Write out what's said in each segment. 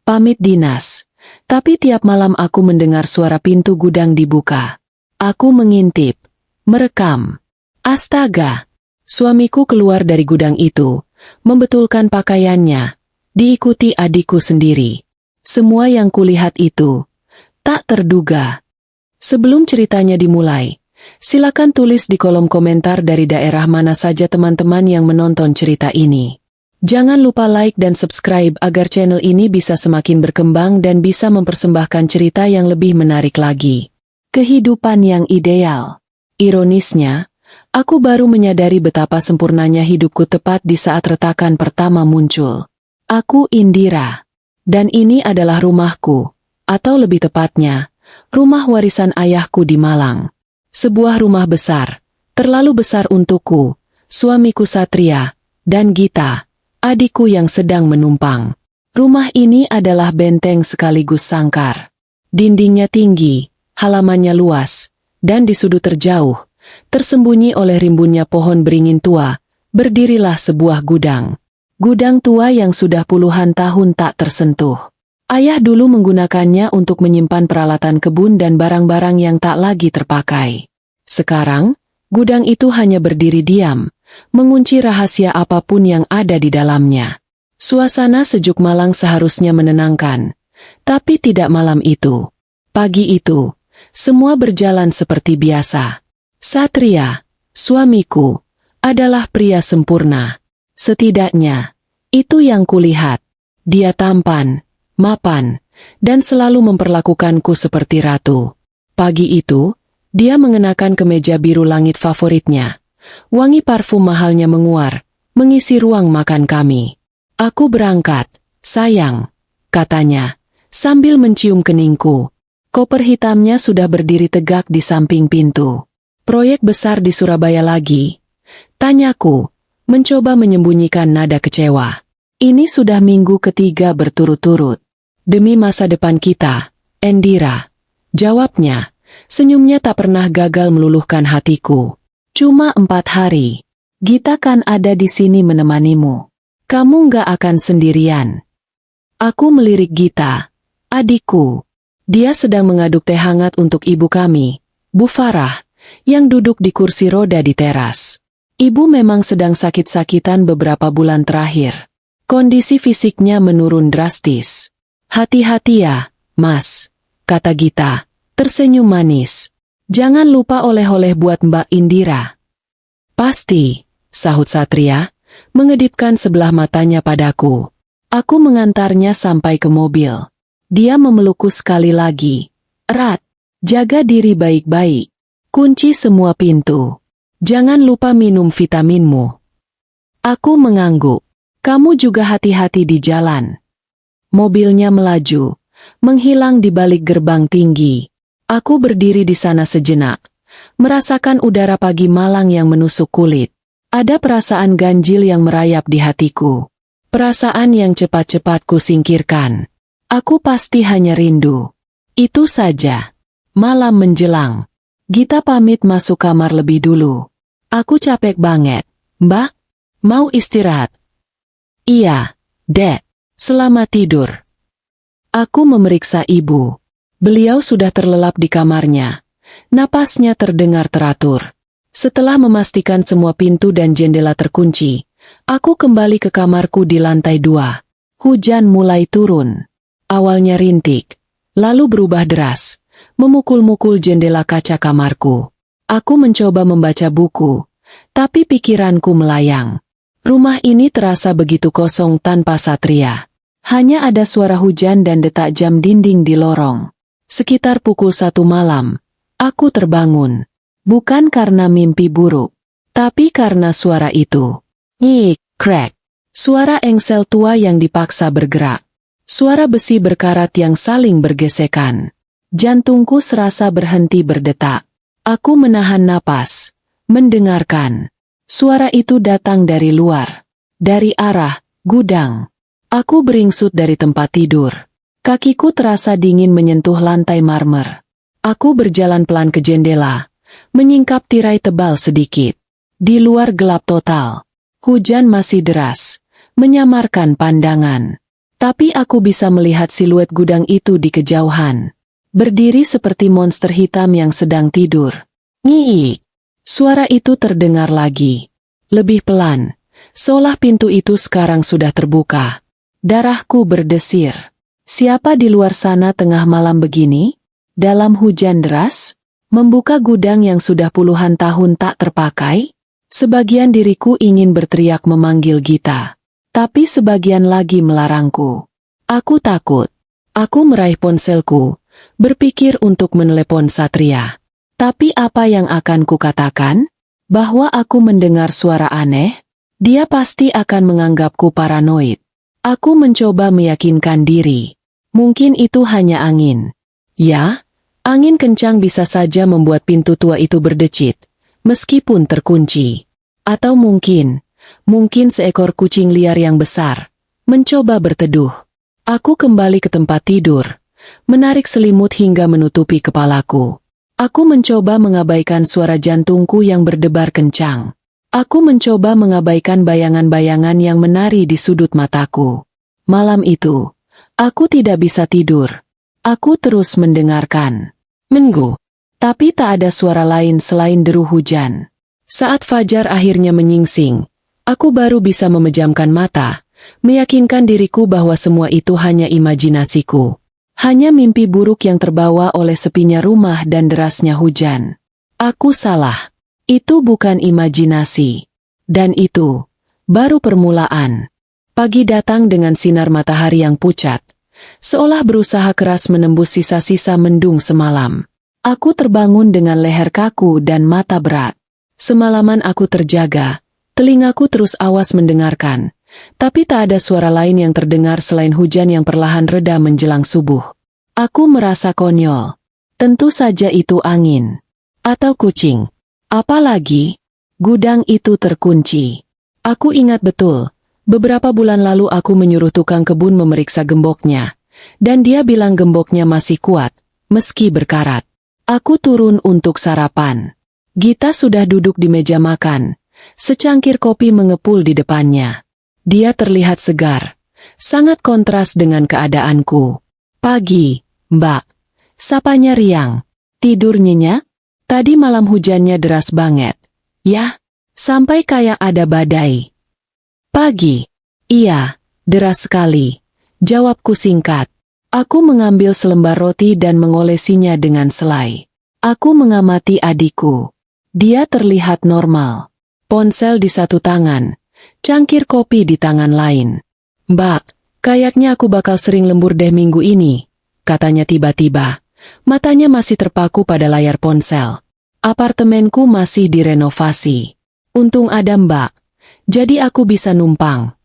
pamit dinas. Tapi tiap malam aku mendengar suara pintu gudang dibuka. Aku mengintip, merekam. Astaga! Suamiku keluar dari gudang itu, membetulkan pakaiannya, diikuti adikku sendiri. Semua yang kulihat itu tak terduga. Sebelum ceritanya dimulai, silakan tulis di kolom komentar dari daerah mana saja teman-teman yang menonton cerita ini. Jangan lupa like dan subscribe agar channel ini bisa semakin berkembang dan bisa mempersembahkan cerita yang lebih menarik lagi. Kehidupan yang ideal. Ironisnya, aku baru menyadari betapa sempurnanya hidupku tepat di saat retakan pertama muncul. Aku Indira. Dan ini adalah rumahku, atau lebih tepatnya, rumah warisan ayahku di Malang. Sebuah rumah besar, terlalu besar untukku, suamiku Satria, dan Gita, adikku yang sedang menumpang. Rumah ini adalah benteng sekaligus sangkar. Dindingnya tinggi, halamannya luas, dan di sudut terjauh, tersembunyi oleh rimbunnya pohon beringin tua, berdirilah sebuah gudang. Gudang tua yang sudah puluhan tahun tak tersentuh. Ayah dulu menggunakannya untuk menyimpan peralatan kebun dan barang-barang yang tak lagi terpakai. Sekarang, gudang itu hanya berdiri diam, mengunci rahasia apapun yang ada di dalamnya. Suasana sejuk Malang seharusnya menenangkan, tapi tidak malam itu. Pagi itu, semua berjalan seperti biasa. Satria, suamiku, adalah pria sempurna. Setidaknya, itu yang kulihat. Dia tampan, mapan, dan selalu memperlakukanku seperti ratu. Pagi itu, dia mengenakan kemeja biru langit favoritnya. Wangi parfum mahalnya menguar, mengisi ruang makan kami. Aku berangkat, sayang, katanya, sambil mencium keningku. Koper hitamnya sudah berdiri tegak di samping pintu. Proyek besar di Surabaya lagi? Tanyaku, mencoba menyembunyikan nada kecewa. Ini sudah minggu ketiga berturut-turut. Demi masa depan kita, Indira. Jawabnya, senyumnya tak pernah gagal meluluhkan hatiku. Cuma 4 hari. Gita kan ada di sini menemanimu. Kamu nggak akan sendirian. Aku melirik Gita, adikku. Dia sedang mengaduk teh hangat untuk ibu kami, Bu Farah, yang duduk di kursi roda di teras. Ibu memang sedang sakit-sakitan beberapa bulan terakhir. Kondisi fisiknya menurun drastis. Hati-hati ya, Mas, kata Gita, tersenyum manis. Jangan lupa oleh-oleh buat Mbak Indira. Pasti, sahut Satria, mengedipkan sebelah matanya padaku. Aku mengantarnya sampai ke mobil. Dia memelukku sekali lagi. Erat, jaga diri baik-baik. Kunci semua pintu. Jangan lupa minum vitaminmu. Aku mengangguk. Kamu juga hati-hati di jalan. Mobilnya melaju, menghilang di balik gerbang tinggi. Aku berdiri di sana sejenak, merasakan udara pagi Malang yang menusuk kulit. Ada perasaan ganjil yang merayap di hatiku. Perasaan yang cepat-cepat ku singkirkan. Aku pasti hanya rindu. Itu saja. Malam menjelang. Gita pamit masuk kamar lebih dulu. Aku capek banget. Mbak, mau istirahat? Iya, Dek. Selamat tidur. Aku memeriksa ibu. Beliau sudah terlelap di kamarnya. Napasnya terdengar teratur. Setelah memastikan semua pintu dan jendela terkunci, aku kembali ke kamarku di lantai 2. Hujan mulai turun. Awalnya rintik, lalu berubah deras, memukul-mukul jendela kaca kamarku. Aku mencoba membaca buku, tapi pikiranku melayang. Rumah ini terasa begitu kosong tanpa Satria. Hanya ada suara hujan dan detak jam dinding di lorong. Sekitar pukul 1 malam, aku terbangun. Bukan karena mimpi buruk, tapi karena suara itu. Nyik, krek. Suara engsel tua yang dipaksa bergerak. Suara besi berkarat yang saling bergesekan. Jantungku serasa berhenti berdetak. Aku menahan napas, mendengarkan. Suara itu datang dari luar. Dari arah gudang. Aku beringsut dari tempat tidur. Kakiku terasa dingin menyentuh lantai marmer. Aku berjalan pelan ke jendela, menyingkap tirai tebal sedikit. Di luar gelap total. Hujan masih deras, menyamarkan pandangan. Tapi aku bisa melihat siluet gudang itu di kejauhan. Berdiri seperti monster hitam yang sedang tidur. Ngii! Suara itu terdengar lagi. Lebih pelan. Seolah pintu itu sekarang sudah terbuka. Darahku berdesir. Siapa di luar sana tengah malam begini? Dalam hujan deras? Membuka gudang yang sudah puluhan tahun tak terpakai? Sebagian diriku ingin berteriak memanggil Gita. Tapi sebagian lagi melarangku. Aku takut. Aku meraih ponselku, berpikir untuk menelepon Satria. Tapi apa yang akan kukatakan? Bahwa aku mendengar suara aneh? Dia pasti akan menganggapku paranoid. Aku mencoba meyakinkan diri. Mungkin itu hanya angin. Ya, angin kencang bisa saja membuat pintu tua itu berdecit, meskipun terkunci. Atau mungkin seekor kucing liar yang besar, mencoba berteduh. Aku kembali ke tempat tidur, menarik selimut hingga menutupi kepalaku. Aku mencoba mengabaikan suara jantungku yang berdebar kencang. Aku mencoba mengabaikan bayangan-bayangan yang menari di sudut mataku. Malam itu, aku tidak bisa tidur. Aku terus mendengarkan. Menggu. Tapi tak ada suara lain selain deru hujan. Saat fajar akhirnya menyingsing, aku baru bisa memejamkan mata, meyakinkan diriku bahwa semua itu hanya imajinasiku. Hanya mimpi buruk yang terbawa oleh sepinya rumah dan derasnya hujan. Aku salah. Itu bukan imajinasi. Dan itu baru permulaan. Pagi datang dengan sinar matahari yang pucat, seolah berusaha keras menembus sisa-sisa mendung semalam. Aku terbangun dengan leher kaku dan mata berat. Semalaman aku terjaga, telingaku terus awas mendengarkan, tapi tak ada suara lain yang terdengar selain hujan yang perlahan reda menjelang subuh. Aku merasa konyol. Tentu saja itu angin. Atau kucing. Apalagi, gudang itu terkunci. Aku ingat betul, beberapa bulan lalu aku menyuruh tukang kebun memeriksa gemboknya, dan dia bilang gemboknya masih kuat, meski berkarat. Aku turun untuk sarapan. Gita sudah duduk di meja makan, secangkir kopi mengepul di depannya. Dia terlihat segar, sangat kontras dengan keadaanku. Pagi, Mbak. Sapanya riang. Tidur nyenyak? Tadi malam hujannya deras banget. Yah, sampai kayak ada badai. Pagi. Iya, deras sekali. Jawabku singkat. Aku mengambil selembar roti dan mengolesinya dengan selai. Aku mengamati adikku. Dia terlihat normal. Ponsel di satu tangan, cangkir kopi di tangan lain. Mbak, kayaknya aku bakal sering lembur deh minggu ini, katanya tiba-tiba. Matanya masih terpaku pada layar ponsel. Apartemenku masih direnovasi. Untung ada Mbak, jadi aku bisa numpang.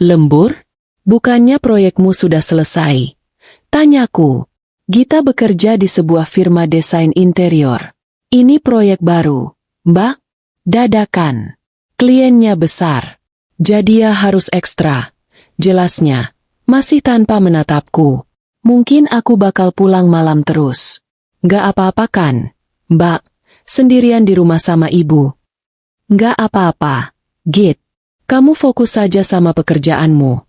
Lembur? Bukannya proyekmu sudah selesai? Tanyaku. Gita bekerja di sebuah firma desain interior. Ini proyek baru, Mbak? Dadakan. Kliennya besar. Jadi ya harus ekstra. Jelasnya, masih tanpa menatapku. Mungkin aku bakal pulang malam terus. Nggak apa-apa kan, Mbak? Sendirian di rumah sama ibu. Nggak apa-apa, Git. Kamu fokus saja sama pekerjaanmu,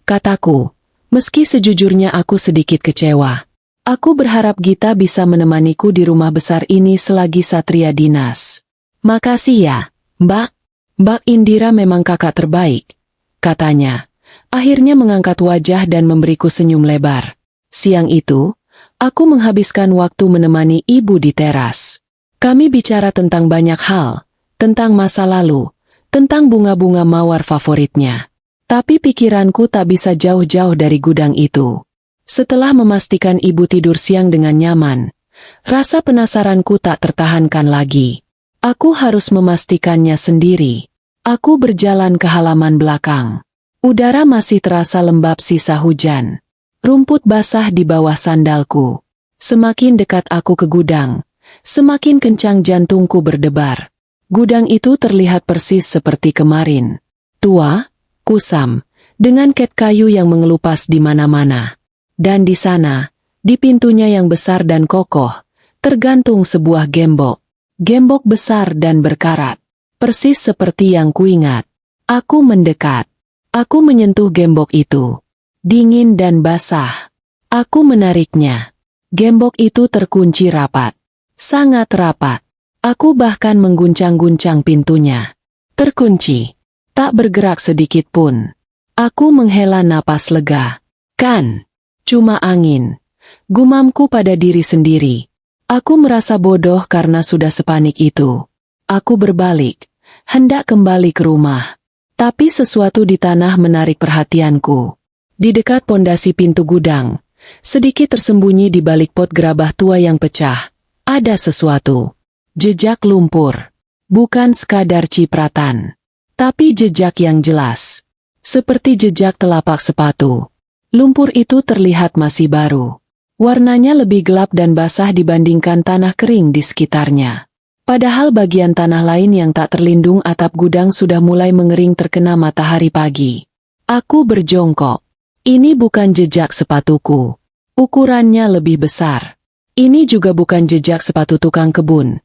kataku. Meski sejujurnya aku sedikit kecewa. Aku berharap Gita bisa menemaniku di rumah besar ini selagi Satria dinas. Makasih ya, Mbak. Mbak Indira memang kakak terbaik, katanya. Akhirnya mengangkat wajah dan memberiku senyum lebar. Siang itu, aku menghabiskan waktu menemani ibu di teras. Kami bicara tentang banyak hal, tentang masa lalu, tentang bunga-bunga mawar favoritnya. Tapi pikiranku tak bisa jauh-jauh dari gudang itu. Setelah memastikan ibu tidur siang dengan nyaman, rasa penasaranku tak tertahankan lagi. Aku harus memastikannya sendiri. Aku berjalan ke halaman belakang. Udara masih terasa lembab sisa hujan. Rumput basah di bawah sandalku. Semakin dekat aku ke gudang, semakin kencang jantungku berdebar. Gudang itu terlihat persis seperti kemarin. Tua, kusam, dengan ket kayu yang mengelupas di mana-mana. Dan di sana, di pintunya yang besar dan kokoh, tergantung sebuah gembok. Gembok besar dan berkarat. Persis seperti yang kuingat. Aku mendekat. Aku menyentuh gembok itu. dingin dan basah. Aku menariknya. Gembok itu terkunci rapat. Sangat rapat. Aku bahkan mengguncang-guncang pintunya. Terkunci. Tak bergerak sedikit pun. Aku menghela napas lega. Kan? Cuma angin. Gumamku pada diri sendiri. Aku merasa bodoh karena sudah sepanik itu. Aku berbalik. Hendak kembali ke rumah. Tapi sesuatu di tanah menarik perhatianku. Di dekat pondasi pintu gudang, sedikit tersembunyi di balik pot gerabah tua yang pecah, ada sesuatu. Jejak lumpur. Bukan sekadar cipratan. Tapi jejak yang jelas. Seperti jejak telapak sepatu. Lumpur itu terlihat masih baru. Warnanya lebih gelap dan basah dibandingkan tanah kering di sekitarnya. Padahal bagian tanah lain yang tak terlindung atap gudang sudah mulai mengering terkena matahari pagi. Aku berjongkok. Ini bukan jejak sepatuku. Ukurannya lebih besar. Ini juga bukan jejak sepatu tukang kebun.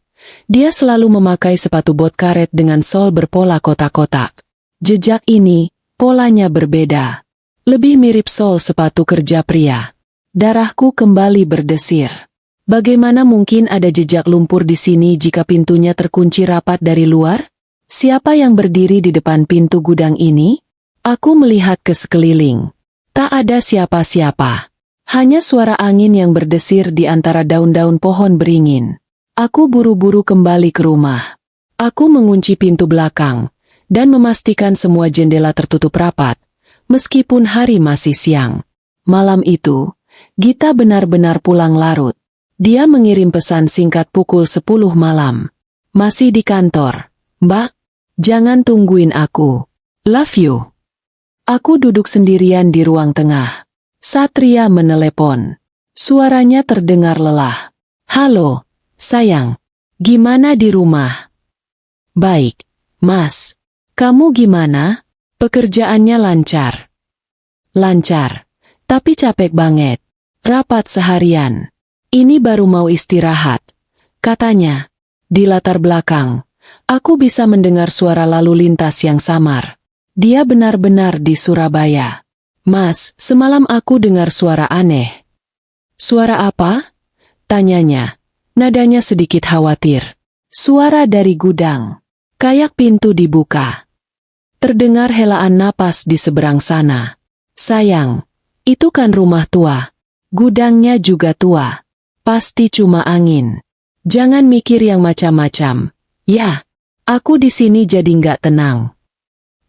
Dia selalu memakai sepatu bot karet dengan sol berpola kotak-kotak. Jejak ini, polanya berbeda. Lebih mirip sol sepatu kerja pria. Darahku kembali berdesir. Bagaimana mungkin ada jejak lumpur di sini jika pintunya terkunci rapat dari luar? Siapa yang berdiri di depan pintu gudang ini? Aku melihat ke sekeliling. Tak ada siapa-siapa. Hanya suara angin yang berdesir di antara daun-daun pohon beringin. Aku buru-buru kembali ke rumah. Aku mengunci pintu belakang dan memastikan semua jendela tertutup rapat, meskipun hari masih siang. Malam itu, Gita benar-benar pulang larut. Dia mengirim pesan singkat pukul 10 malam. Masih di kantor. Mbak, jangan tungguin aku. Love you. Aku duduk sendirian di ruang tengah. Satria menelepon. Suaranya terdengar lelah. Halo, sayang. Gimana di rumah? Baik, Mas. Kamu gimana? Pekerjaannya lancar. Lancar. Tapi capek banget. Rapat seharian. Ini baru mau istirahat. Katanya. Di latar belakang, aku bisa mendengar suara lalu lintas yang samar. Dia benar-benar di Surabaya. Mas, semalam aku dengar suara aneh. Suara apa? Tanyanya. Nadanya sedikit khawatir. Suara dari gudang. Kayak pintu dibuka. Terdengar helaan napas di seberang sana. Sayang, itu kan rumah tua. Gudangnya juga tua. Pasti cuma angin. Jangan mikir yang macam-macam. Ya, aku di sini jadi nggak tenang.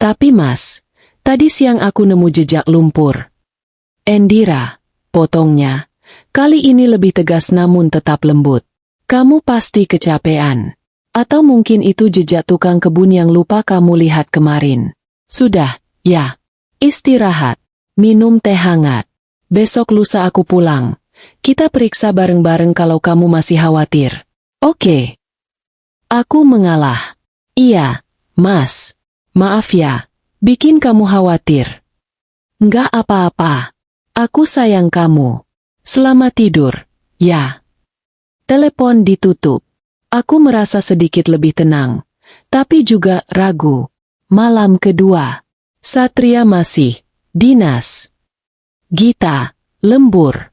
Tapi Mas, tadi siang aku nemu jejak lumpur. Endira, potongnya. Kali ini lebih tegas namun tetap lembut. Kamu pasti kecapean. Atau mungkin itu jejak tukang kebun yang lupa kamu lihat kemarin. Sudah, ya. Istirahat. Minum teh hangat. Besok lusa aku pulang. Kita periksa bareng-bareng kalau kamu masih khawatir. Oke. Aku mengalah. Iya, Mas. Maaf ya, bikin kamu khawatir. Nggak apa-apa. Aku sayang kamu. Selamat tidur, ya. Telepon ditutup. Aku merasa sedikit lebih tenang, tapi juga ragu. Malam kedua. Satria masih dinas. Gita, lembur.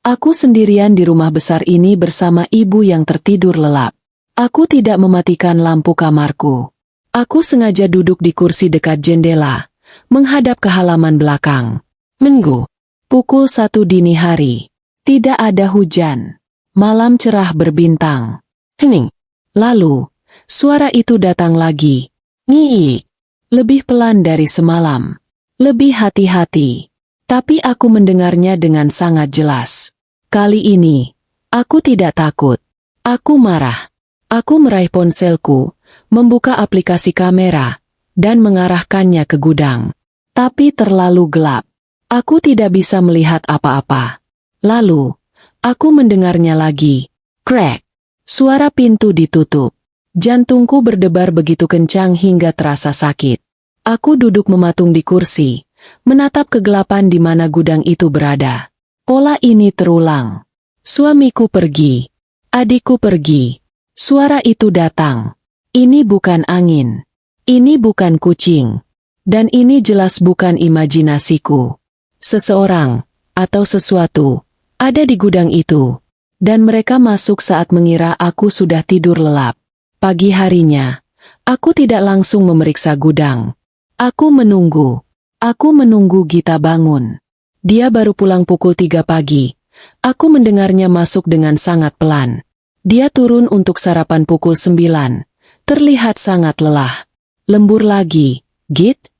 Aku sendirian di rumah besar ini bersama ibu yang tertidur lelap. Aku tidak mematikan lampu kamarku. Aku sengaja duduk di kursi dekat jendela, menghadap ke halaman belakang. Minggu, pukul 1 dini hari. Tidak ada hujan. Malam cerah berbintang. Hening. Lalu, suara itu datang lagi. Nyi. Lebih pelan dari semalam. Lebih hati-hati. Tapi aku mendengarnya dengan sangat jelas. Kali ini, aku tidak takut. Aku marah. Aku meraih ponselku, membuka aplikasi kamera, dan mengarahkannya ke gudang. Tapi terlalu gelap. Aku tidak bisa melihat apa-apa. Lalu, aku mendengarnya lagi. Crack. Suara pintu ditutup. Jantungku berdebar begitu kencang hingga terasa sakit. Aku duduk mematung di kursi, menatap kegelapan di mana gudang itu berada. Pola ini terulang. Suamiku pergi. Adikku pergi. Suara itu datang. Ini bukan angin. Ini bukan kucing. Dan ini jelas bukan imajinasiku. Seseorang, atau sesuatu, ada di gudang itu. Dan mereka masuk saat mengira aku sudah tidur lelap. Pagi harinya, aku tidak langsung memeriksa gudang. Aku menunggu. Aku menunggu Gita bangun. Dia baru pulang pukul 3 pagi. Aku mendengarnya masuk dengan sangat pelan. Dia turun untuk sarapan pukul 9. Terlihat sangat lelah. Lembur lagi, Git?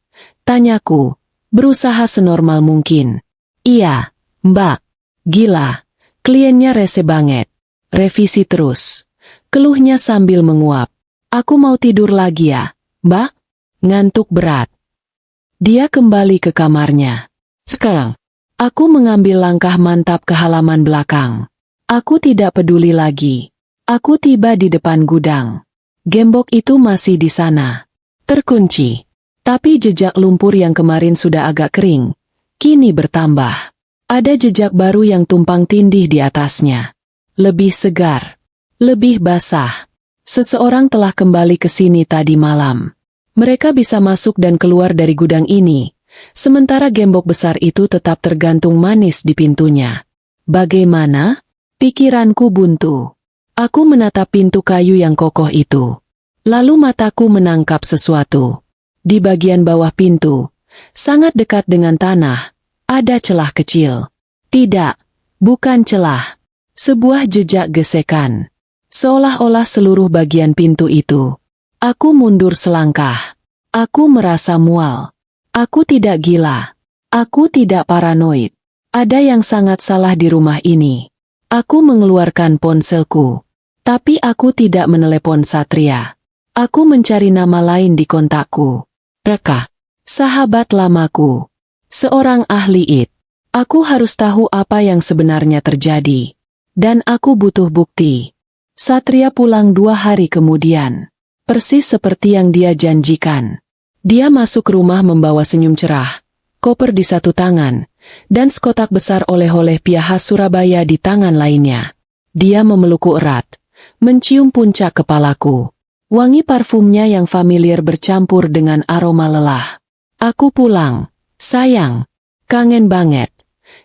Tanyaku, berusaha senormal mungkin. Iya, Mbak. Gila. Kliennya rese banget. Revisi terus. Keluhnya sambil menguap. Aku mau tidur lagi ya, Mbak? Ngantuk berat. Dia kembali ke kamarnya. Sekarang, aku mengambil langkah mantap ke halaman belakang. Aku tidak peduli lagi. Aku tiba di depan gudang. Gembok itu masih di sana. Terkunci. Tapi jejak lumpur yang kemarin sudah agak kering, kini bertambah. Ada jejak baru yang tumpang tindih di atasnya. Lebih segar. Lebih basah. Seseorang telah kembali ke sini tadi malam. Mereka bisa masuk dan keluar dari gudang ini, sementara gembok besar itu tetap tergantung manis di pintunya. Bagaimana? Pikiranku buntu. Aku menatap pintu kayu yang kokoh itu. Lalu mataku menangkap sesuatu. Di bagian bawah pintu, sangat dekat dengan tanah, ada celah kecil. Tidak, bukan celah. Sebuah jejak gesekan. Seolah-olah seluruh bagian pintu itu. Aku mundur selangkah. Aku merasa mual. Aku tidak gila. Aku tidak paranoid. Ada yang sangat salah di rumah ini. Aku mengeluarkan ponselku. Tapi aku tidak menelepon Satria. Aku mencari nama lain di kontakku. Reka, sahabat lamaku. Seorang ahli IT. Aku harus tahu apa yang sebenarnya terjadi. Dan aku butuh bukti. Satria pulang 2 hari kemudian. Persis seperti yang dia janjikan. Dia masuk rumah membawa senyum cerah, koper di satu tangan, dan sekotak besar oleh-oleh pia khas Surabaya di tangan lainnya. Dia memelukku erat, mencium puncak kepalaku. Wangi parfumnya yang familiar bercampur dengan aroma lelah. Aku pulang, sayang. Kangen banget.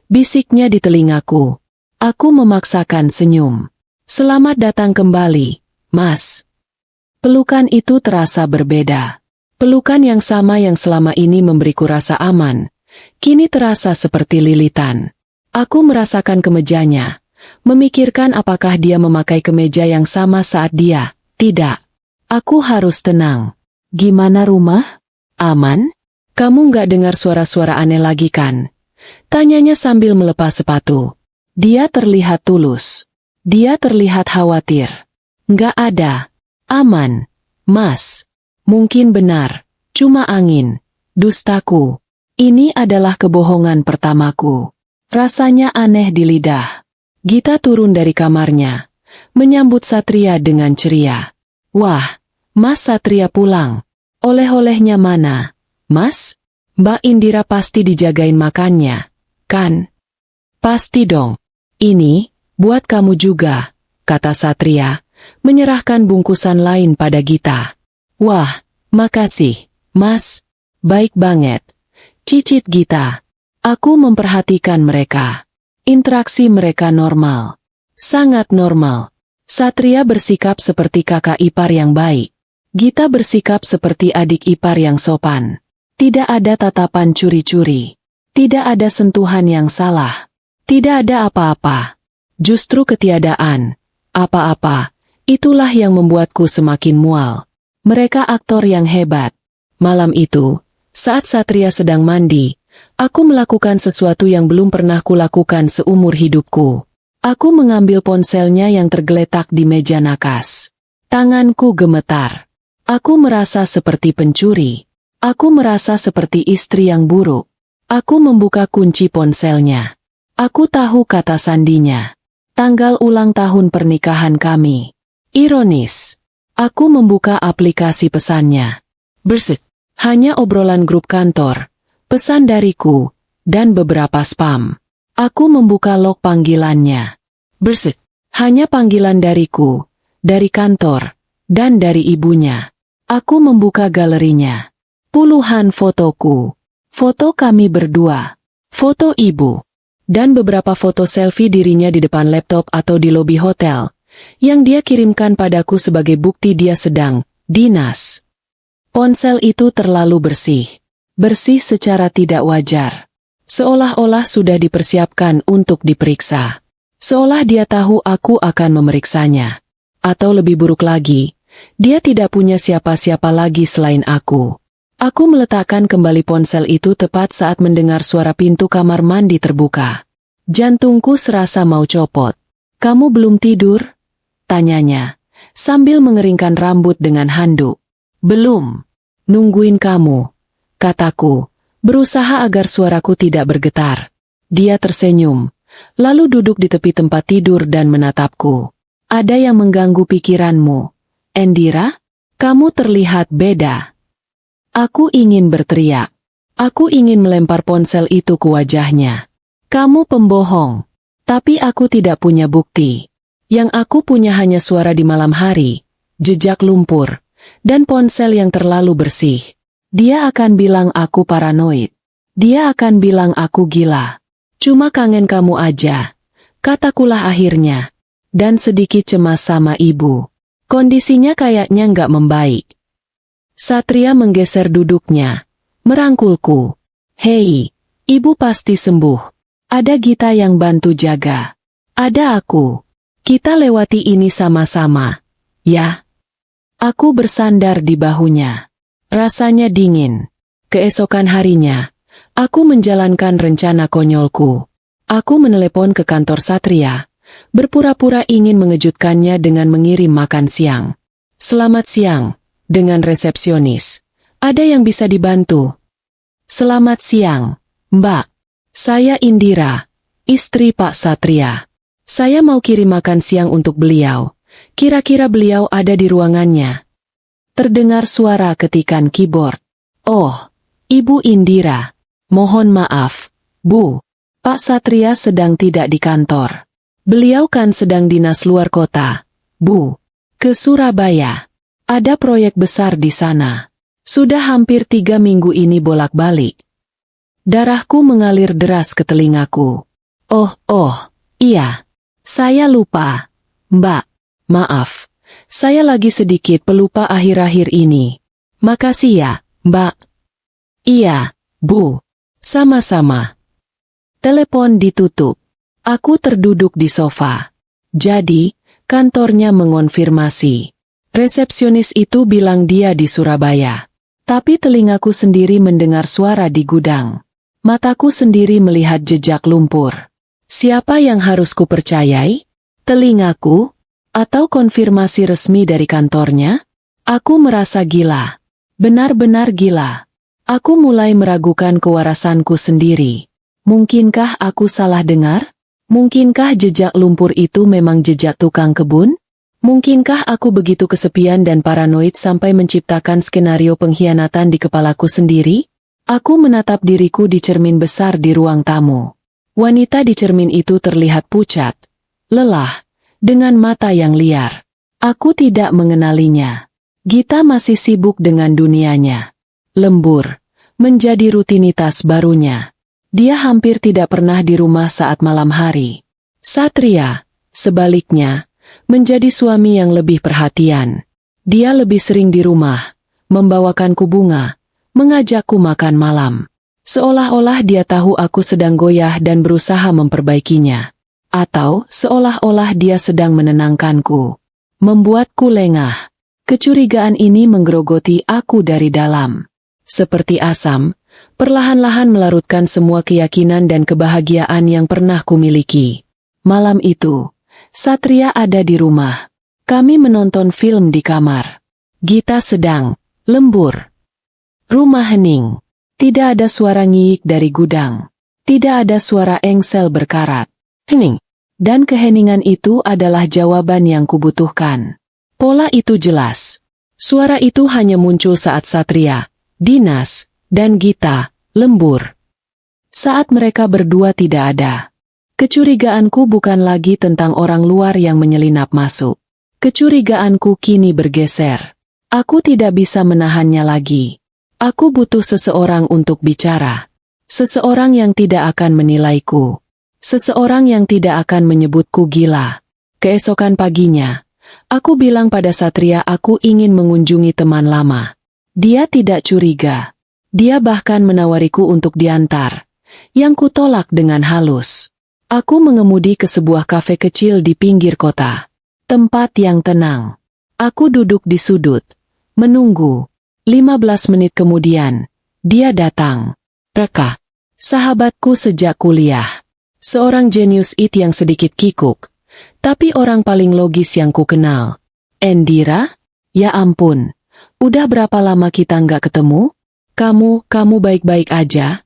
Bisiknya di telingaku. Aku memaksakan senyum. Selamat datang kembali, Mas. Pelukan itu terasa berbeda. Pelukan yang sama yang selama ini memberiku rasa aman, kini terasa seperti lilitan. Aku merasakan kemejanya, memikirkan apakah dia memakai kemeja yang sama saat dia. Tidak. Aku harus tenang. Gimana rumah? Aman? Kamu nggak dengar suara-suara aneh lagi kan? Tanyanya sambil melepas sepatu. Dia terlihat tulus. Dia terlihat khawatir. Nggak ada. Aman. Mas. Mungkin benar. Cuma angin. Dustaku. Ini adalah kebohongan pertamaku. Rasanya aneh di lidah. Gita turun dari kamarnya, menyambut Satria dengan ceria. Wah, Mas Satria pulang. Oleh-olehnya mana? Mas? Mbak Indira pasti dijagain makannya, kan? Pasti dong. Ini, buat kamu juga, kata Satria, menyerahkan bungkusan lain pada Gita. Wah, makasih, Mas. Baik banget. Cicit Gita. Aku memperhatikan mereka. Interaksi mereka normal. Sangat normal. Satria bersikap seperti kakak ipar yang baik. Gita bersikap seperti adik ipar yang sopan. Tidak ada tatapan curi-curi. Tidak ada sentuhan yang salah. Tidak ada apa-apa. Justru ketiadaan. Apa-apa. Itulah yang membuatku semakin mual. Mereka aktor yang hebat. Malam itu, saat Satria sedang mandi, aku melakukan sesuatu yang belum pernah kulakukan seumur hidupku. Aku mengambil ponselnya yang tergeletak di meja nakas. Tanganku gemetar. Aku merasa seperti pencuri. Aku merasa seperti istri yang buruk. Aku membuka kunci ponselnya. Aku tahu kata sandinya. Tanggal ulang tahun pernikahan kami. Ironis. Aku membuka aplikasi pesannya. Bersik. Hanya obrolan grup kantor, pesan dariku, dan beberapa spam. Aku membuka log panggilannya. Bersik. Hanya panggilan dariku, dari kantor, dan dari ibunya. Aku membuka galerinya. Puluhan fotoku. Foto kami berdua. foto ibu, dan beberapa foto selfie dirinya di depan laptop atau di lobi hotel, yang dia kirimkan padaku sebagai bukti dia sedang dinas. Ponsel itu terlalu bersih. Bersih secara tidak wajar. Seolah-olah sudah dipersiapkan untuk diperiksa. Seolah dia tahu aku akan memeriksanya. Atau lebih buruk lagi, dia tidak punya siapa-siapa lagi selain aku. Aku meletakkan kembali ponsel itu tepat saat mendengar suara pintu kamar mandi terbuka. Jantungku serasa mau copot. "Kamu belum tidur?" tanyanya, sambil mengeringkan rambut dengan handuk. "Belum. Nungguin kamu," kataku, berusaha agar suaraku tidak bergetar. Dia tersenyum, lalu duduk di tepi tempat tidur dan menatapku. "Ada yang mengganggu pikiranmu, Indira? Kamu terlihat beda." Aku ingin berteriak. Aku ingin melempar ponsel itu ke wajahnya. "Kamu pembohong." Tapi aku tidak punya bukti. Yang aku punya hanya suara di malam hari, jejak lumpur, dan ponsel yang terlalu bersih. Dia akan bilang aku paranoid. Dia akan bilang aku gila. "Cuma kangen kamu aja," katakulah akhirnya. Dan sedikit cemas sama ibu. Kondisinya kayaknya nggak membaik. Satria menggeser duduknya, merangkulku. "Hei, ibu pasti sembuh. Ada Gita yang bantu jaga. Ada aku. Kita lewati ini sama-sama, ya?" Aku bersandar di bahunya. Rasanya dingin. Keesokan harinya, aku menjalankan rencana konyolku. Aku menelepon ke kantor Satria, berpura-pura ingin mengejutkannya dengan mengirim makan siang. "Selamat siang," dengan resepsionis. "Ada yang bisa dibantu?" "Selamat siang, Mbak. Saya Indira, istri Pak Satria. Saya mau kirim makan siang untuk beliau. Kira-kira beliau ada di ruangannya?" Terdengar suara ketikan keyboard. "Oh, Ibu Indira. Mohon maaf, Bu. Pak Satria sedang tidak di kantor. Beliau kan sedang dinas luar kota, Bu. Ke Surabaya. Ada proyek besar di sana. Sudah hampir 3 minggu ini bolak-balik." Darahku mengalir deras ke telingaku. Oh, iya. Saya lupa. Mbak, maaf. Saya lagi sedikit pelupa akhir-akhir ini. Makasih ya, Mbak. "Iya, Bu. Sama-sama." Telepon ditutup. Aku terduduk di sofa. Jadi, kantornya mengonfirmasi. Resepsionis itu bilang dia di Surabaya. Tapi telingaku sendiri mendengar suara di gudang. Mataku sendiri melihat jejak lumpur. Siapa yang harus kupercayai? Telingaku? Atau konfirmasi resmi dari kantornya? Aku merasa gila. Benar-benar gila. Aku mulai meragukan kewarasanku sendiri. Mungkinkah aku salah dengar? Mungkinkah jejak lumpur itu memang jejak tukang kebun? Mungkinkah aku begitu kesepian dan paranoid sampai menciptakan skenario pengkhianatan di kepalaku sendiri? Aku menatap diriku di cermin besar di ruang tamu. Wanita di cermin itu terlihat pucat, lelah, dengan mata yang liar. Aku tidak mengenalinya. Gita masih sibuk dengan dunianya. Lembur, menjadi rutinitas barunya. Dia hampir tidak pernah di rumah saat malam hari. Satria, sebaliknya, menjadi suami yang lebih perhatian. Dia lebih sering di rumah, membawakanku bunga, mengajakku makan malam. Seolah-olah dia tahu aku sedang goyah dan berusaha memperbaikinya. Atau seolah-olah dia sedang menenangkanku. Membuatku lengah. Kecurigaan ini menggerogoti aku dari dalam. Seperti asam, perlahan-lahan melarutkan semua keyakinan dan kebahagiaan yang pernah kumiliki. Malam itu, Satria ada di rumah. Kami menonton film di kamar. Gita sedang lembur. Rumah hening. Tidak ada suara ngiik dari gudang. Tidak ada suara engsel berkarat. Hening. Dan keheningan itu adalah jawaban yang kubutuhkan. Pola itu jelas. Suara itu hanya muncul saat Satria, Dinas, dan Gita lembur. Saat mereka berdua tidak ada. Kecurigaanku bukan lagi tentang orang luar yang menyelinap masuk. Kecurigaanku kini bergeser. Aku tidak bisa menahannya lagi. Aku butuh seseorang untuk bicara. Seseorang yang tidak akan menilaiku. Seseorang yang tidak akan menyebutku gila. Keesokan paginya, aku bilang pada Satria aku ingin mengunjungi teman lama. Dia tidak curiga. Dia bahkan menawariku untuk diantar, yang kutolak dengan halus. Aku mengemudi ke sebuah kafe kecil di pinggir kota. Tempat yang tenang. Aku duduk di sudut, menunggu. 15 menit kemudian, dia datang. Raka, sahabatku sejak kuliah. Seorang jenius yang sedikit kikuk, tapi orang paling logis yang ku kenal. Endira? Ya ampun, udah berapa lama kita nggak ketemu? Kamu baik-baik aja?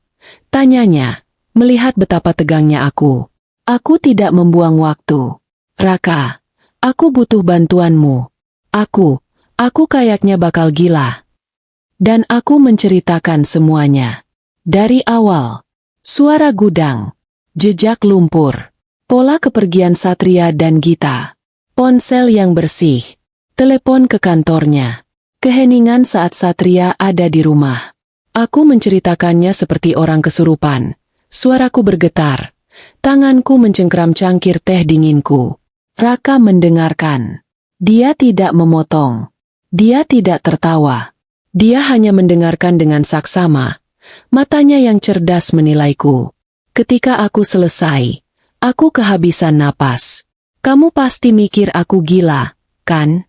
Tanyanya, melihat betapa tegangnya aku. Aku tidak membuang waktu. Raka, aku butuh bantuanmu. Aku kayaknya bakal gila. Dan aku menceritakan semuanya. Dari awal, suara gudang, jejak lumpur, pola kepergian Satria dan Gita, ponsel yang bersih, telepon ke kantornya, keheningan saat Satria ada di rumah. Aku menceritakannya seperti orang kesurupan. Suaraku bergetar, tanganku mencengkram cangkir teh dinginku. Raka mendengarkan. Dia tidak memotong. Dia tidak tertawa. Dia hanya mendengarkan dengan saksama. Matanya yang cerdas menilaiku. Ketika aku selesai, aku kehabisan napas. Kamu pasti mikir aku gila, kan?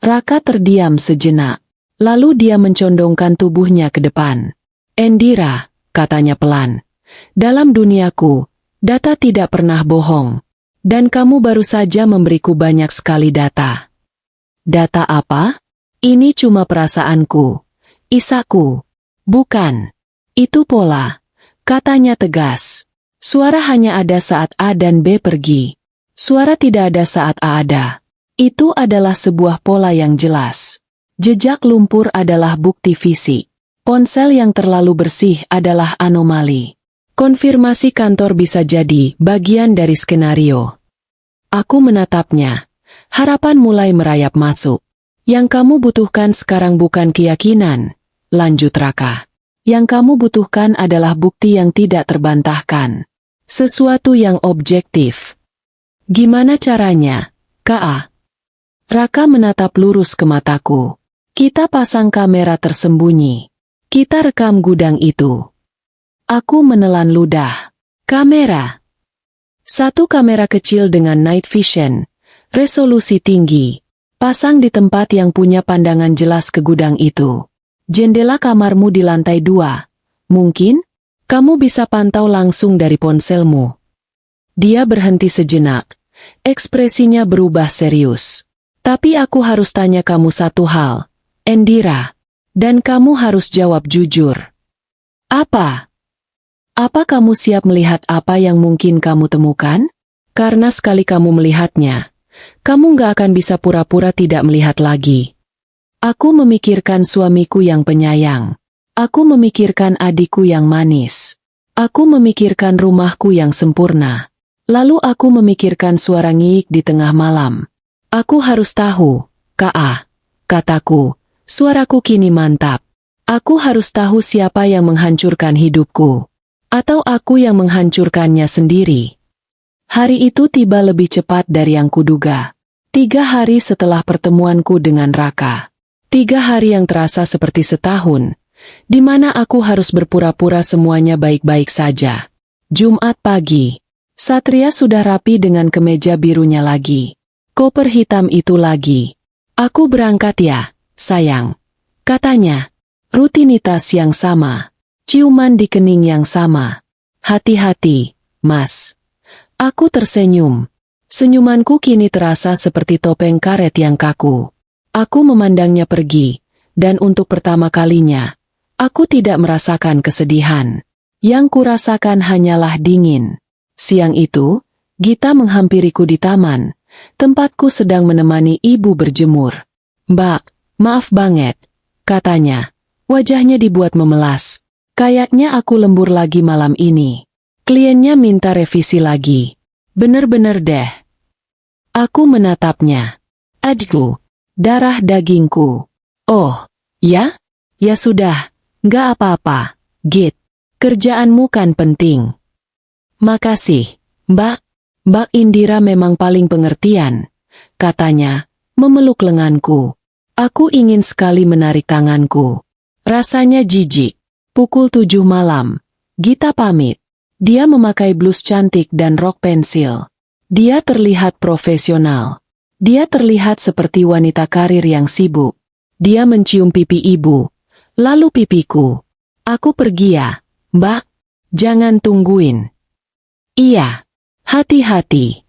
Raka terdiam sejenak. Lalu dia mencondongkan tubuhnya ke depan. Endira, katanya pelan. Dalam duniaku, data tidak pernah bohong. Dan kamu baru saja memberiku banyak sekali data. Data apa? Ini cuma perasaanku. Isaku. Bukan. Itu pola. Katanya tegas. Suara hanya ada saat A dan B pergi. Suara tidak ada saat A ada. Itu adalah sebuah pola yang jelas. Jejak lumpur adalah bukti fisik. Ponsel yang terlalu bersih adalah anomali. Konfirmasi kantor bisa jadi bagian dari skenario. Aku menatapnya. Harapan mulai merayap masuk. Yang kamu butuhkan sekarang bukan keyakinan, lanjut Raka. Yang kamu butuhkan adalah bukti yang tidak terbantahkan. Sesuatu yang objektif. Gimana caranya, K.A.? Raka menatap lurus ke mataku. Kita pasang kamera tersembunyi. Kita rekam gudang itu. Aku menelan ludah. Kamera. Satu kamera kecil dengan night vision, resolusi tinggi. Pasang di tempat yang punya pandangan jelas ke gudang itu. Jendela kamarmu di lantai 2. Mungkin, kamu bisa pantau langsung dari ponselmu. Dia berhenti sejenak. Ekspresinya berubah serius. Tapi aku harus tanya kamu satu hal, Endira. Dan kamu harus jawab jujur. Apa? Apa kamu siap melihat apa yang mungkin kamu temukan? Karena sekali kamu melihatnya, kamu gak akan bisa pura-pura tidak melihat lagi. Aku memikirkan suamiku yang penyayang. Aku memikirkan adikku yang manis. Aku memikirkan rumahku yang sempurna. Lalu aku memikirkan suara ngiik di tengah malam. Aku harus tahu, K.A. Kataku, suaraku kini mantap. Aku harus tahu siapa yang menghancurkan hidupku. Atau aku yang menghancurkannya sendiri. Hari itu tiba lebih cepat dari yang kuduga. 3 hari setelah pertemuanku dengan Raka. 3 hari yang terasa seperti setahun, di mana aku harus berpura-pura semuanya baik-baik saja. Jumat pagi, Satria sudah rapi dengan kemeja birunya lagi. Koper hitam itu lagi. Aku berangkat ya, sayang. Katanya, rutinitas yang sama. Ciuman di kening yang sama. Hati-hati, Mas. Aku tersenyum. Senyumanku kini terasa seperti topeng karet yang kaku. Aku memandangnya pergi, dan untuk pertama kalinya, aku tidak merasakan kesedihan. Yang kurasakan hanyalah dingin. Siang itu, Gita menghampiriku di taman, tempatku sedang menemani ibu berjemur. Mbak, maaf banget, katanya. Wajahnya dibuat memelas. Kayaknya aku lembur lagi malam ini. Kliennya minta revisi lagi. Bener-bener deh. Aku menatapnya. Adikku, darah dagingku. Oh, ya? Ya sudah, nggak apa-apa, Git. Kerjaanmu kan penting. Makasih, Mbak. Mbak Indira memang paling pengertian, katanya, memeluk lenganku. Aku ingin sekali menarik tanganku. Rasanya jijik. Pukul 7 malam. Gita pamit. Dia memakai blus cantik dan rok pensil. Dia terlihat profesional. Dia terlihat seperti wanita karir yang sibuk. Dia mencium pipi ibu, lalu pipiku. Aku pergi ya, Mbak. Jangan tungguin. Iya. Hati-hati.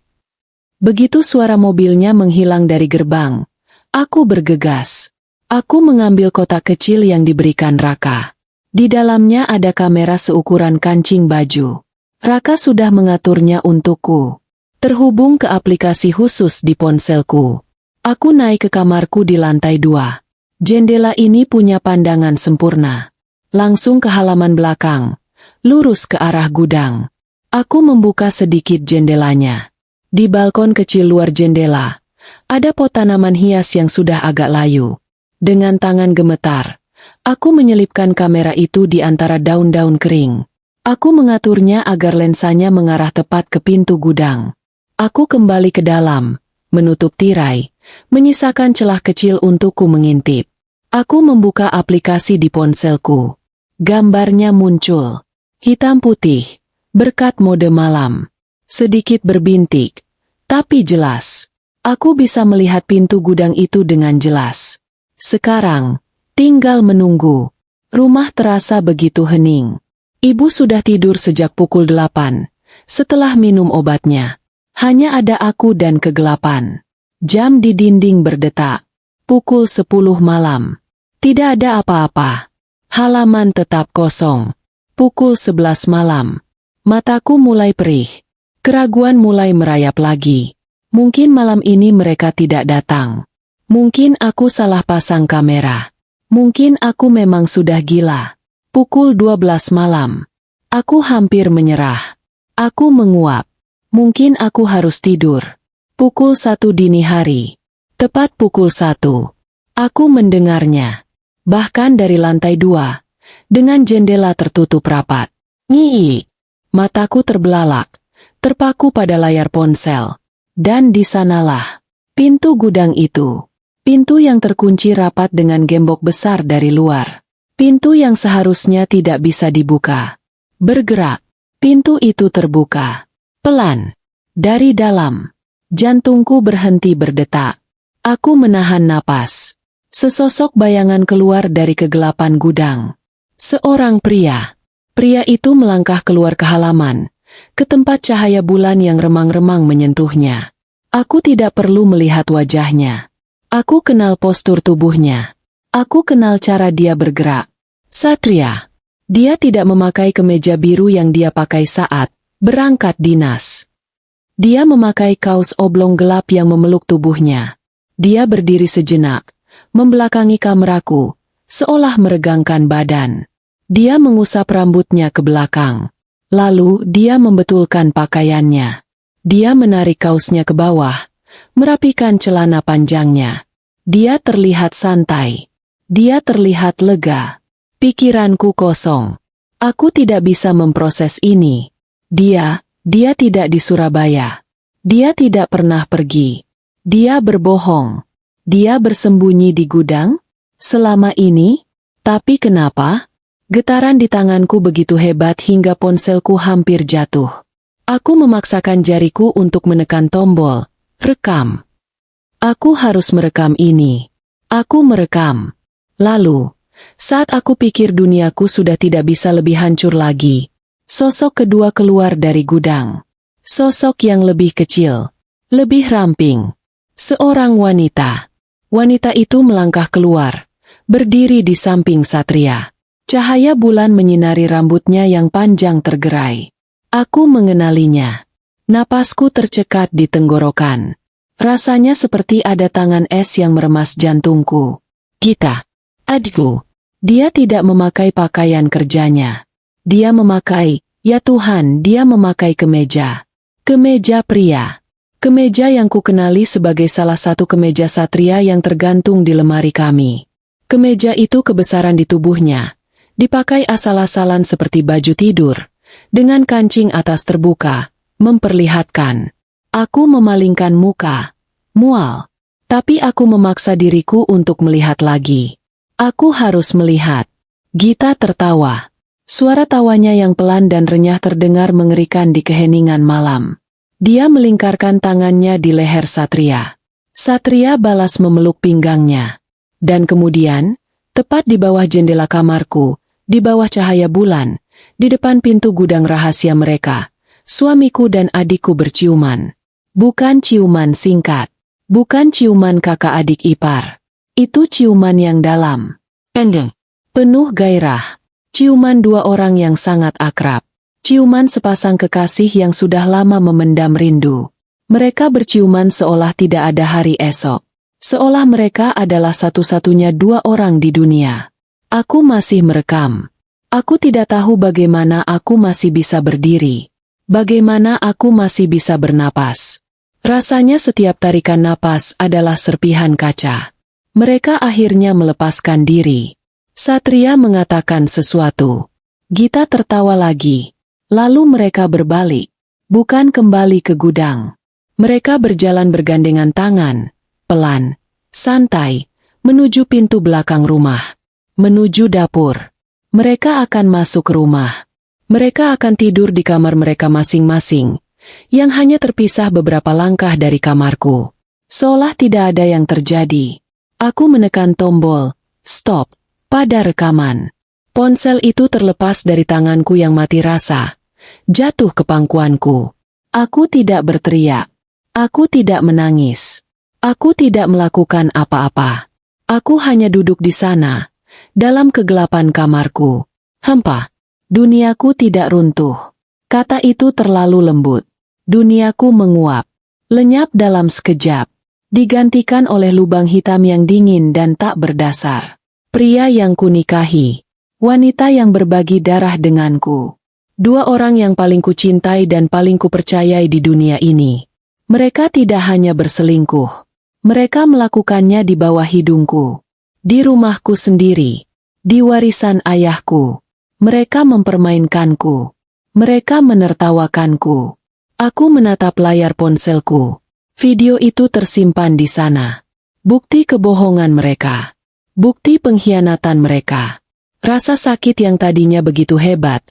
Begitu suara mobilnya menghilang dari gerbang, aku bergegas. Aku mengambil kotak kecil yang diberikan Raka. Di dalamnya ada kamera seukuran kancing baju. Raka sudah mengaturnya untukku. Terhubung ke aplikasi khusus di ponselku. Aku naik ke kamarku di lantai 2. Jendela ini punya pandangan sempurna. Langsung ke halaman belakang, lurus ke arah gudang. Aku membuka sedikit jendelanya. Di balkon kecil luar jendela, ada pot tanaman hias yang sudah agak layu. Dengan tangan gemetar, aku menyelipkan kamera itu di antara daun-daun kering. Aku mengaturnya agar lensanya mengarah tepat ke pintu gudang. Aku kembali ke dalam, menutup tirai, menyisakan celah kecil untukku mengintip. Aku membuka aplikasi di ponselku. Gambarnya muncul. Hitam putih. Berkat mode malam. Sedikit berbintik. Tapi jelas. Aku bisa melihat pintu gudang itu dengan jelas. Sekarang, tinggal menunggu. Rumah terasa begitu hening. Ibu sudah tidur sejak pukul 8. Setelah minum obatnya. Hanya ada aku dan kegelapan. Jam di dinding berdetak. Pukul 10 malam. Tidak ada apa-apa. Halaman tetap kosong. Pukul 11 malam. Mataku mulai perih. Keraguan mulai merayap lagi. Mungkin malam ini mereka tidak datang. Mungkin aku salah pasang kamera. Mungkin aku memang sudah gila. Pukul 12 malam. Aku hampir menyerah. Aku menguap. Mungkin aku harus tidur. Pukul 1 dini hari. Tepat pukul 1. Aku mendengarnya. Bahkan dari lantai 2. Dengan jendela tertutup rapat. Ngii. Mataku terbelalak, terpaku pada layar ponsel. Dan di sanalah pintu gudang itu. Pintu yang terkunci rapat dengan gembok besar dari luar. Pintu yang seharusnya tidak bisa dibuka. Bergerak. Pintu itu terbuka. Pelan. Dari dalam. Jantungku berhenti berdetak. Aku menahan napas. Sesosok bayangan keluar dari kegelapan gudang. Seorang pria. Pria itu melangkah keluar ke halaman, ke tempat cahaya bulan yang remang-remang menyentuhnya. Aku tidak perlu melihat wajahnya. Aku kenal postur tubuhnya. Aku kenal cara dia bergerak. Satria. Dia tidak memakai kemeja biru yang dia pakai saat berangkat dinas. Dia memakai kaos oblong gelap yang memeluk tubuhnya. Dia berdiri sejenak, membelakangi kameraku, seolah meregangkan badan. Dia mengusap rambutnya ke belakang. Lalu dia membetulkan pakaiannya. Dia menarik kaosnya ke bawah, merapikan celana panjangnya. Dia terlihat santai. Dia terlihat lega. Pikiranku kosong. Aku tidak bisa memproses ini. Dia tidak di Surabaya. Dia tidak pernah pergi. Dia berbohong. Dia bersembunyi di gudang? Selama ini? Tapi kenapa? Getaran di tanganku begitu hebat hingga ponselku hampir jatuh. Aku memaksakan jariku untuk menekan tombol. Rekam. Aku harus merekam ini. Aku merekam. Lalu, saat aku pikir duniaku sudah tidak bisa lebih hancur lagi, sosok kedua keluar dari gudang. Sosok yang lebih kecil, lebih ramping. Seorang wanita. Wanita itu melangkah keluar, berdiri di samping Satria. Cahaya bulan menyinari rambutnya yang panjang tergerai. Aku mengenalinya. Napasku tercekat di tenggorokan. Rasanya seperti ada tangan es yang meremas jantungku. Gita. Adikku. Dia tidak memakai pakaian kerjanya. Dia memakai, ya Tuhan, dia memakai kemeja. Kemeja pria. Kemeja yang kukenali sebagai salah satu kemeja Satria yang tergantung di lemari kami. Kemeja itu kebesaran di tubuhnya. Dipakai asal-asalan seperti baju tidur, dengan kancing atas terbuka, memperlihatkan. Aku memalingkan muka, mual. Tapi aku memaksa diriku untuk melihat lagi. Aku harus melihat. Gita tertawa. Suara tawanya yang pelan dan renyah terdengar mengerikan di keheningan malam. Dia melingkarkan tangannya di leher Satria. Satria balas memeluk pinggangnya. Dan kemudian, tepat di bawah jendela kamarku, di bawah cahaya bulan, di depan pintu gudang rahasia mereka, suamiku dan adikku berciuman. Bukan ciuman singkat. Bukan ciuman kakak adik ipar. Itu ciuman yang dalam. Pendek. Penuh gairah. Ciuman dua orang yang sangat akrab. Ciuman sepasang kekasih yang sudah lama memendam rindu. Mereka berciuman seolah tidak ada hari esok. Seolah mereka adalah satu-satunya dua orang di dunia. Aku masih merekam. Aku tidak tahu bagaimana aku masih bisa berdiri. Bagaimana aku masih bisa bernapas. Rasanya setiap tarikan napas adalah serpihan kaca. Mereka akhirnya melepaskan diri. Satria mengatakan sesuatu. Gita tertawa lagi. Lalu mereka berbalik. Bukan kembali ke gudang. Mereka berjalan bergandengan tangan, pelan, santai, menuju pintu belakang rumah. Menuju dapur. Mereka akan masuk rumah. Mereka akan tidur di kamar mereka masing-masing, yang hanya terpisah beberapa langkah dari kamarku. Seolah tidak ada yang terjadi. Aku menekan tombol, stop, pada rekaman. Ponsel itu terlepas dari tanganku yang mati rasa, jatuh ke pangkuanku. Aku tidak berteriak. Aku tidak menangis. Aku tidak melakukan apa-apa. Aku hanya duduk di sana, dalam kegelapan kamarku. Hampa. Duniaku tidak runtuh. Kata itu terlalu lembut. Duniaku menguap, lenyap dalam sekejap, digantikan oleh lubang hitam yang dingin dan tak berdasar. Pria yang kunikahi, wanita yang berbagi darah denganku. Dua orang yang paling kucintai dan paling kupercayai di dunia ini. Mereka tidak hanya berselingkuh. Mereka melakukannya di bawah hidungku. Di rumahku sendiri. Di warisan ayahku. Mereka mempermainkanku. Mereka menertawakanku. Aku menatap layar ponselku. Video itu tersimpan di sana. Bukti kebohongan mereka. Bukti pengkhianatan mereka. Rasa sakit yang tadinya begitu hebat,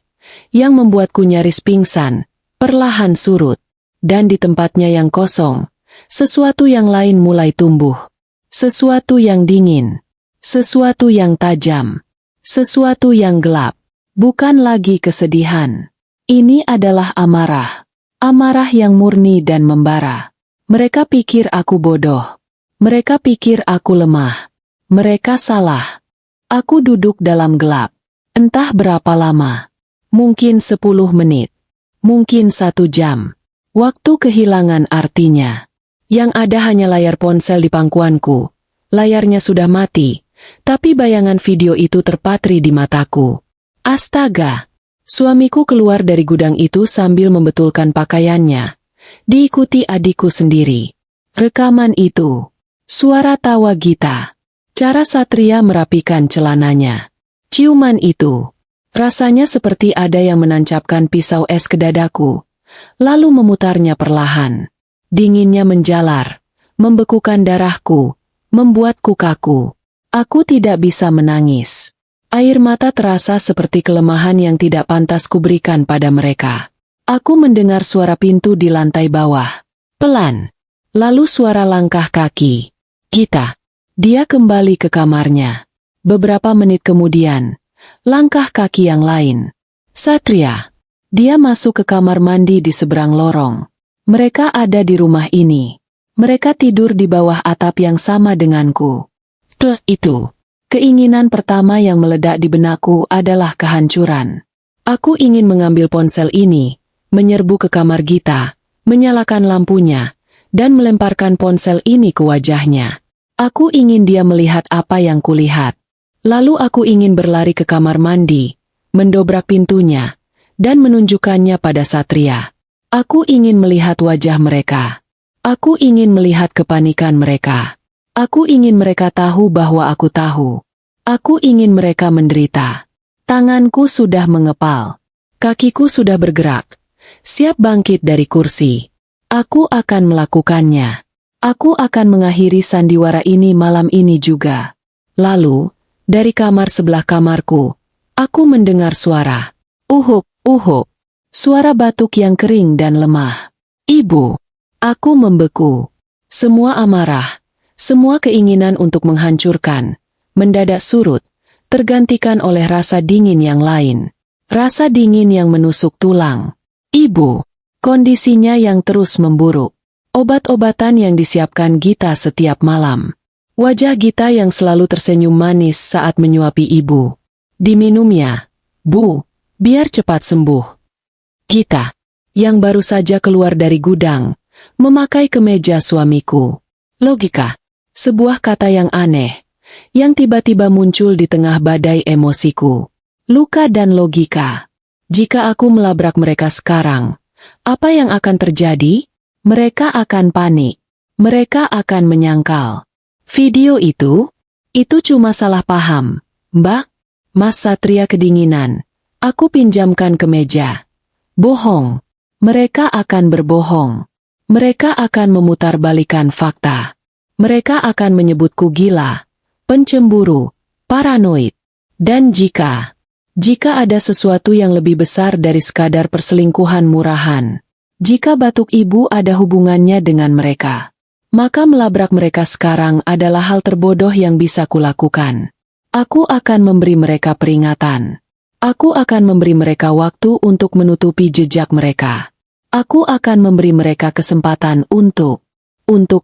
yang membuatku nyaris pingsan, perlahan surut. Dan di tempatnya yang kosong, sesuatu yang lain mulai tumbuh. Sesuatu yang dingin. Sesuatu yang tajam. Sesuatu yang gelap. Bukan lagi kesedihan. Ini adalah amarah. Amarah yang murni dan membara. Mereka pikir aku bodoh. Mereka pikir aku lemah. Mereka salah. Aku duduk dalam gelap. Entah berapa lama. Mungkin 10 menit. Mungkin 1 jam. Waktu kehilangan artinya. Yang ada hanya layar ponsel di pangkuanku. Layarnya sudah mati, tapi bayangan video itu terpatri di mataku. Astaga! Suamiku keluar dari gudang itu sambil membetulkan pakaiannya. Diikuti adikku sendiri. Rekaman itu. Suara tawa Gita. Cara Satria merapikan celananya. Ciuman itu. Rasanya seperti ada yang menancapkan pisau es ke dadaku. Lalu memutarnya perlahan. Dinginnya menjalar. Membekukan darahku. Membuatku kaku. Aku tidak bisa menangis. Air mata terasa seperti kelemahan yang tidak pantas kuberikan pada mereka. Aku mendengar suara pintu di lantai bawah. Pelan. Lalu suara langkah kaki. Gita. Dia kembali ke kamarnya. Beberapa menit kemudian, langkah kaki yang lain. Satria. Dia masuk ke kamar mandi di seberang lorong. Mereka ada di rumah ini. Mereka tidur di bawah atap yang sama denganku. Itu. Keinginan pertama yang meledak di benakku adalah kehancuran. Aku ingin mengambil ponsel ini, menyerbu ke kamar Gita, menyalakan lampunya, dan melemparkan ponsel ini ke wajahnya. Aku ingin dia melihat apa yang kulihat. Lalu aku ingin berlari ke kamar mandi, mendobrak pintunya, dan menunjukkannya pada Satria. Aku ingin melihat wajah mereka. Aku ingin melihat kepanikan mereka. Aku ingin mereka tahu bahwa aku tahu. Aku ingin mereka menderita. Tanganku sudah mengepal. Kakiku sudah bergerak. Siap bangkit dari kursi. Aku akan melakukannya. Aku akan mengakhiri sandiwara ini malam ini juga. Lalu, dari kamar sebelah kamarku, aku mendengar suara. Uhuk, uhuk. Suara batuk yang kering dan lemah. Ibu. Aku membeku. Semua amarah, semua keinginan untuk menghancurkan, mendadak surut, tergantikan oleh rasa dingin yang lain. Rasa dingin yang menusuk tulang. Ibu. Kondisinya yang terus memburuk. Obat-obatan yang disiapkan Gita setiap malam. Wajah Gita yang selalu tersenyum manis saat menyuapi ibu. Diminumnya. Bu, biar cepat sembuh. Gita, yang baru saja keluar dari gudang, memakai kemeja suamiku. Logika. Sebuah kata yang aneh, yang tiba-tiba muncul di tengah badai emosiku. Luka dan logika. Jika aku melabrak mereka sekarang, apa yang akan terjadi? Mereka akan panik. Mereka akan menyangkal. Video itu cuma salah paham. Mbak, Mas Satria kedinginan. Aku pinjamkan kemeja. Bohong. Mereka akan berbohong. Mereka akan memutarbalikkan fakta. Mereka akan menyebutku gila, pencemburu, paranoid. Dan jika ada sesuatu yang lebih besar dari sekadar perselingkuhan murahan, jika batuk ibu ada hubungannya dengan mereka, maka melabrak mereka sekarang adalah hal terbodoh yang bisa kulakukan. Aku akan memberi mereka peringatan. Aku akan memberi mereka waktu untuk menutupi jejak mereka. Aku akan memberi mereka kesempatan untuk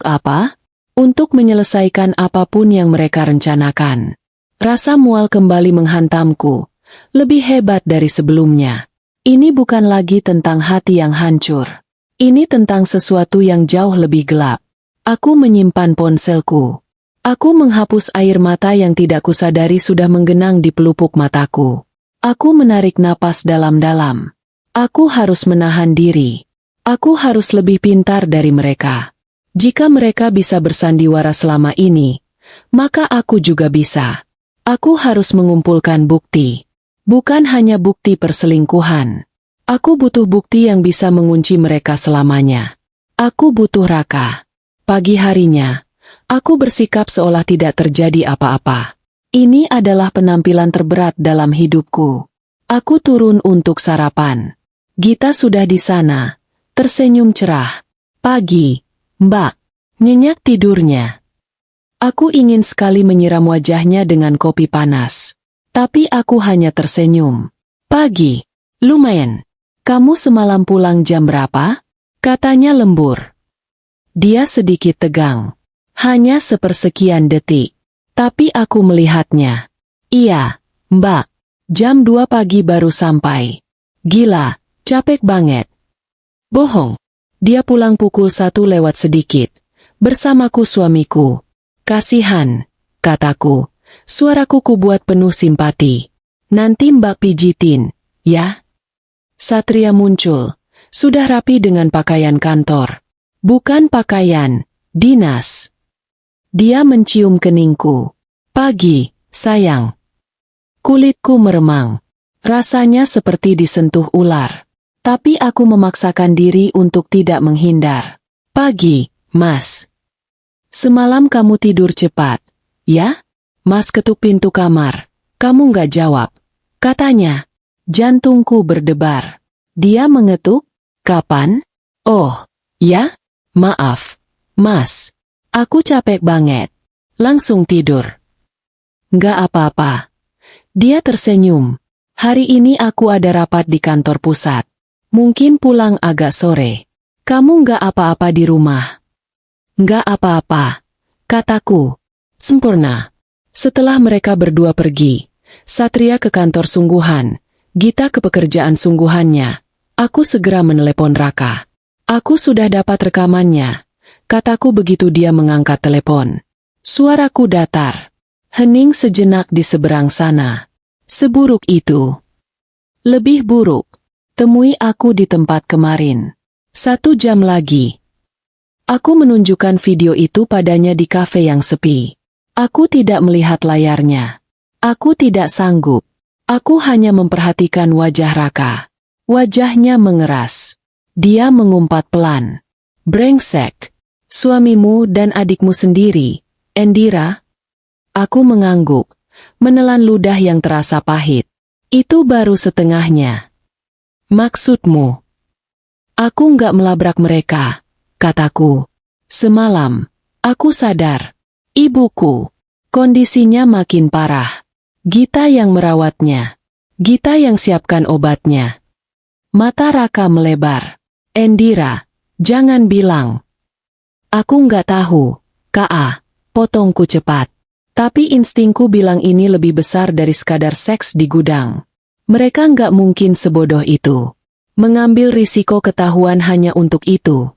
apa? Untuk menyelesaikan apapun yang mereka rencanakan. Rasa mual kembali menghantamku. Lebih hebat dari sebelumnya. Ini bukan lagi tentang hati yang hancur. Ini tentang sesuatu yang jauh lebih gelap. Aku menyimpan ponselku. Aku menghapus air mata yang tidak kusadari sudah menggenang di pelupuk mataku. Aku menarik napas dalam-dalam. Aku harus menahan diri. Aku harus lebih pintar dari mereka. Jika mereka bisa bersandiwara selama ini, maka aku juga bisa. Aku harus mengumpulkan bukti. Bukan hanya bukti perselingkuhan. Aku butuh bukti yang bisa mengunci mereka selamanya. Aku butuh Raka. Pagi harinya, aku bersikap seolah tidak terjadi apa-apa. Ini adalah penampilan terberat dalam hidupku. Aku turun untuk sarapan. Gita sudah di sana, tersenyum cerah. Pagi, Mbak. Nyenyak tidurnya. Aku ingin sekali menyiram wajahnya dengan kopi panas. Tapi aku hanya tersenyum. Pagi. Lumayan. Kamu semalam pulang jam berapa? Katanya lembur. Dia sedikit tegang. Hanya sepersekian detik. Tapi aku melihatnya. Iya, Mbak. Jam 2 pagi baru sampai. Gila, capek banget. Bohong. Dia pulang pukul 1 lewat sedikit. Bersamaku suamiku. Kasihan, kataku. Suaraku kubuat penuh simpati. Nanti Mbak pijitin, ya? Satria muncul. Sudah rapi dengan pakaian kantor. Bukan pakaian dinas. Dia mencium keningku. Pagi, sayang. Kulitku meremang. Rasanya seperti disentuh ular. Tapi aku memaksakan diri untuk tidak menghindar. Pagi, Mas. Semalam kamu tidur cepat, ya? Mas ketuk pintu kamar. Kamu nggak jawab. Katanya. Jantungku berdebar. Dia mengetuk. Kapan? Oh, ya? Maaf, Mas. Aku capek banget. Langsung tidur. Nggak apa-apa. Dia tersenyum. Hari ini aku ada rapat di kantor pusat. Mungkin pulang agak sore. Kamu nggak apa-apa di rumah? Nggak apa-apa, kataku. Sempurna. Setelah mereka berdua pergi, Satria ke kantor sungguhan, Gita ke pekerjaan sungguhannya. Aku segera menelepon Raka. Aku sudah dapat rekamannya, kataku begitu dia mengangkat telepon. Suaraku datar. Hening sejenak di seberang sana. Seburuk itu. Lebih buruk. Temui aku di tempat kemarin. 1 jam lagi. Aku menunjukkan video itu padanya di kafe yang sepi. Aku tidak melihat layarnya. Aku tidak sanggup. Aku hanya memperhatikan wajah Raka. Wajahnya mengeras. Dia mengumpat pelan. Brengsek. Suamimu dan adikmu sendiri, Endira. Aku mengangguk, menelan ludah yang terasa pahit. Itu baru setengahnya. Maksudmu? Aku nggak melabrak mereka, kataku. Semalam, aku sadar. Ibuku, kondisinya makin parah. Gita yang merawatnya. Gita yang siapkan obatnya. Mata Raka melebar. Endira, jangan bilang. Aku nggak tahu, Ka, potongku cepat. Tapi instingku bilang ini lebih besar dari sekadar seks di gudang. Mereka nggak mungkin sebodoh itu. Mengambil risiko ketahuan hanya untuk itu.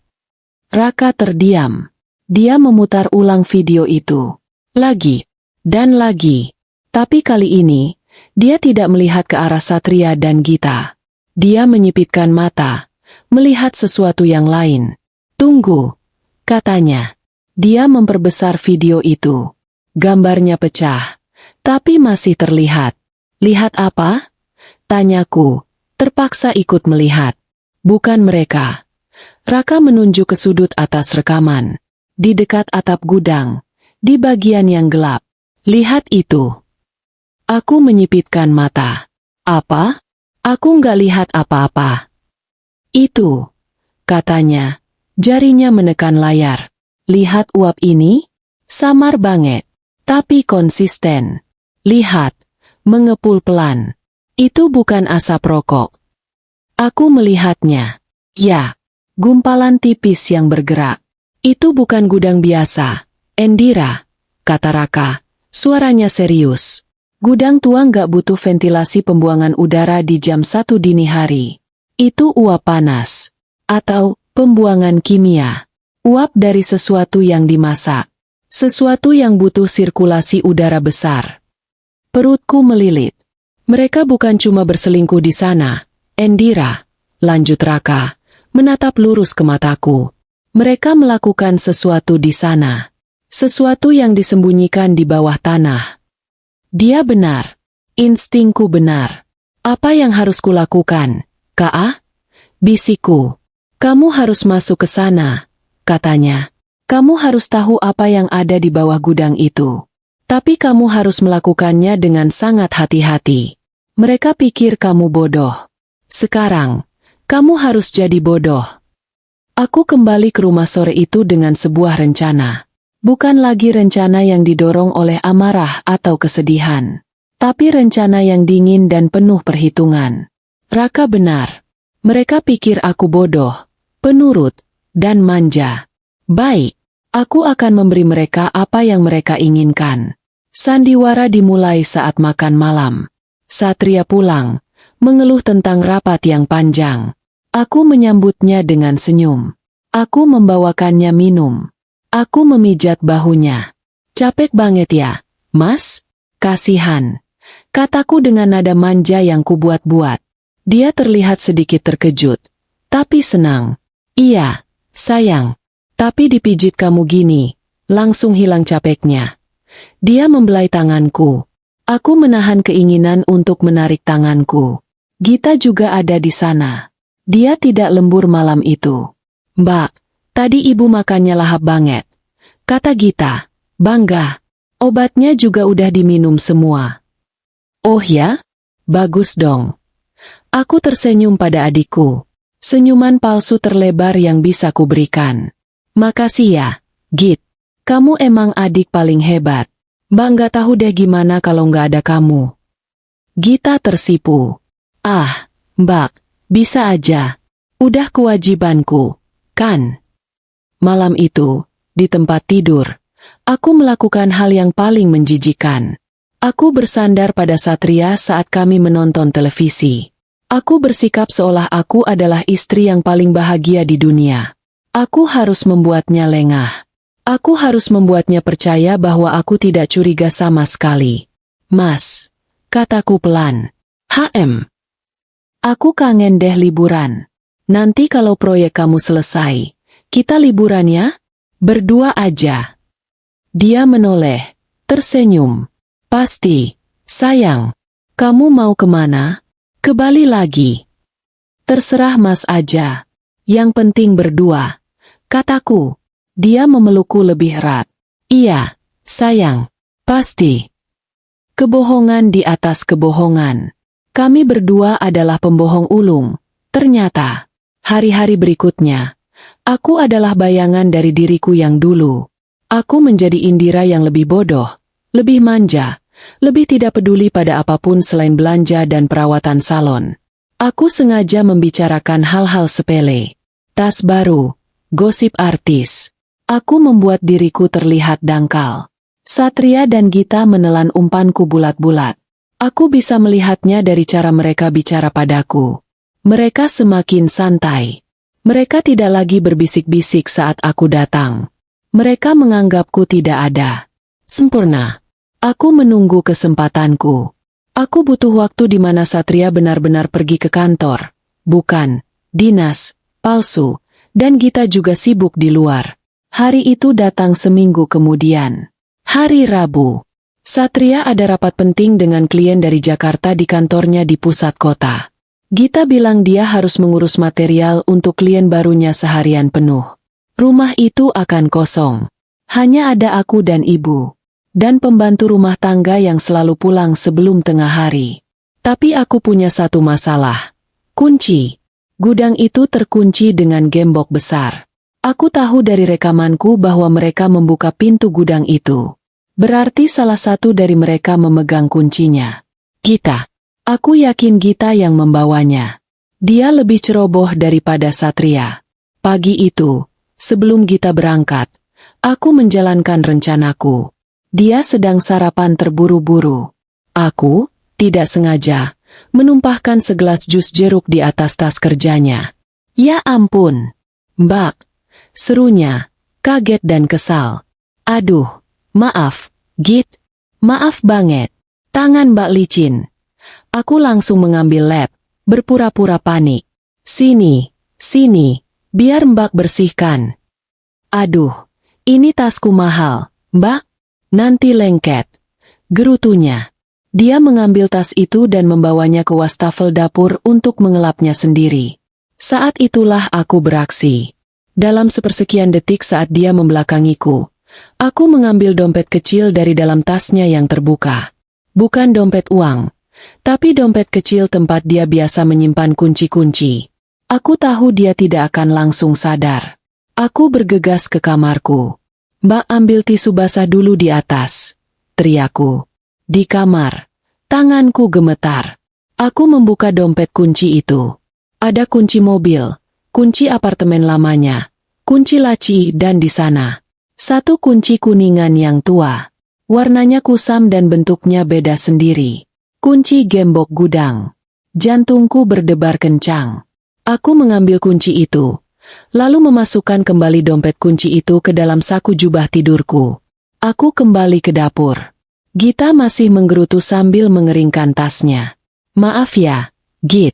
Raka terdiam. Dia memutar ulang video itu. Lagi. Dan lagi. Tapi kali ini, dia tidak melihat ke arah Satria dan Gita. Dia menyipitkan mata, melihat sesuatu yang lain. Tunggu, katanya. Dia memperbesar video itu. Gambarnya pecah, tapi masih terlihat. Lihat apa? Tanyaku, terpaksa ikut melihat. Bukan mereka. Raka menunjuk ke sudut atas rekaman. Di dekat atap gudang, di bagian yang gelap. Lihat itu. Aku menyipitkan mata. Apa? Aku nggak lihat apa-apa. Itu, katanya, jarinya menekan layar. Lihat uap ini? Samar banget, tapi konsisten. Lihat, mengepul pelan. Itu bukan asap rokok. Aku melihatnya. Ya, gumpalan tipis yang bergerak. Itu bukan gudang biasa, Endira, kata Raka, suaranya serius. Gudang tua nggak butuh ventilasi pembuangan udara di jam 1 dini hari. Itu uap panas. Atau pembuangan kimia. Uap dari sesuatu yang dimasak. Sesuatu yang butuh sirkulasi udara besar. Perutku melilit. Mereka bukan cuma berselingkuh di sana, Endira, lanjut Raka, menatap lurus ke mataku. Mereka melakukan sesuatu di sana. Sesuatu yang disembunyikan di bawah tanah. Dia benar. Instingku benar. Apa yang harus kulakukan, Ka? Bisikku. Kamu harus masuk ke sana, katanya. Kamu harus tahu apa yang ada di bawah gudang itu. Tapi kamu harus melakukannya dengan sangat hati-hati. Mereka pikir kamu bodoh. Sekarang, kamu harus jadi bodoh. Aku kembali ke rumah sore itu dengan sebuah rencana. Bukan lagi rencana yang didorong oleh amarah atau kesedihan. Tapi rencana yang dingin dan penuh perhitungan. Raka benar. Mereka pikir aku bodoh, penurut, dan manja. Baik, aku akan memberi mereka apa yang mereka inginkan. Sandiwara dimulai saat makan malam. Satria pulang, mengeluh tentang rapat yang panjang. Aku menyambutnya dengan senyum. Aku membawakannya minum. Aku memijat bahunya. Capek banget ya, Mas? Kasihan. Kataku dengan nada manja yang kubuat-buat. Dia terlihat sedikit terkejut, tapi senang. Iya, sayang. Tapi dipijit kamu gini, langsung hilang capeknya. Dia membelai tanganku. Aku menahan keinginan untuk menarik tanganku. Gita juga ada di sana. Dia tidak lembur malam itu. Mbak, tadi ibu makannya lahap banget. Kata Gita, bangga. Obatnya juga udah diminum semua. Oh ya? Bagus dong. Aku tersenyum pada adikku. Senyuman palsu terlebar yang bisa kuberikan. Makasih ya, Git. Kamu emang adik paling hebat. Mbak nggak tahu deh gimana kalau nggak ada kamu. Gita tersipu. Ah, Mbak, bisa aja. Udah kewajibanku, kan? Malam itu, di tempat tidur, aku melakukan hal yang paling menjijikan. Aku bersandar pada Satria saat kami menonton televisi. Aku bersikap seolah aku adalah istri yang paling bahagia di dunia. Aku harus membuatnya lengah. Aku harus membuatnya percaya bahwa aku tidak curiga sama sekali. Mas, kataku pelan. Aku kangen deh liburan. Nanti kalau proyek kamu selesai, kita liburan ya? Berdua aja. Dia menoleh, tersenyum. Pasti, sayang. Kamu mau kemana? Ke Bali lagi. Terserah Mas aja. Yang penting berdua, kataku. Dia memelukku lebih erat. Iya, sayang. Pasti. Kebohongan di atas kebohongan. Kami berdua adalah pembohong ulung. Ternyata, hari-hari berikutnya, aku adalah bayangan dari diriku yang dulu. Aku menjadi Indira yang lebih bodoh, lebih manja, lebih tidak peduli pada apapun selain belanja dan perawatan salon. Aku sengaja membicarakan hal-hal sepele. Tas baru, gosip artis. Aku membuat diriku terlihat dangkal. Satria dan Gita menelan umpanku bulat-bulat. Aku bisa melihatnya dari cara mereka bicara padaku. Mereka semakin santai. Mereka tidak lagi berbisik-bisik saat aku datang. Mereka menganggapku tidak ada. Sempurna. Aku menunggu kesempatanku. Aku butuh waktu di mana Satria benar-benar pergi ke kantor. Bukan, dinas, palsu, dan Gita juga sibuk di luar. Hari itu datang seminggu kemudian. Hari Rabu. Satria ada rapat penting dengan klien dari Jakarta di kantornya di pusat kota. Gita bilang dia harus mengurus material untuk klien barunya seharian penuh. Rumah itu akan kosong. Hanya ada aku dan ibu. Dan pembantu rumah tangga yang selalu pulang sebelum tengah hari. Tapi aku punya satu masalah. Kunci. Gudang itu terkunci dengan gembok besar. Aku tahu dari rekamanku bahwa mereka membuka pintu gudang itu. Berarti salah satu dari mereka memegang kuncinya. Gita. Aku yakin Gita yang membawanya. Dia lebih ceroboh daripada Satria. Pagi itu, sebelum Gita berangkat, aku menjalankan rencanaku. Dia sedang sarapan terburu-buru. Aku, tidak sengaja, menumpahkan segelas jus jeruk di atas tas kerjanya. Ya ampun, Mbak, serunya, kaget dan kesal. Aduh, maaf, Git, maaf banget. Tangan Mbak licin. Aku langsung mengambil lap, berpura-pura panik. Sini, biar Mbak bersihkan. Aduh, ini tasku mahal, Mbak. Nanti lengket. Gerutunya. Dia mengambil tas itu dan membawanya ke wastafel dapur untuk mengelapnya sendiri. Saat itulah aku beraksi. Dalam sepersekian detik saat dia membelakangiku, aku mengambil dompet kecil dari dalam tasnya yang terbuka. Bukan dompet uang, tapi dompet kecil tempat dia biasa menyimpan kunci-kunci. Aku tahu dia tidak akan langsung sadar. Aku bergegas ke kamarku. Mbak, ambil tisu basah dulu di atas. Teriakku. Di kamar. Tanganku gemetar. Aku membuka dompet kunci itu. Ada kunci mobil, kunci apartemen lamanya, kunci laci dan di sana. Satu kunci kuningan yang tua. Warnanya kusam dan bentuknya beda sendiri. Kunci gembok gudang. Jantungku berdebar kencang. Aku mengambil kunci itu. Lalu memasukkan kembali dompet kunci itu ke dalam saku jubah tidurku. Aku kembali ke dapur. Gita masih menggerutu sambil mengeringkan tasnya. Maaf ya, Git.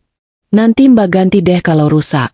Nanti Mbak ganti deh kalau rusak.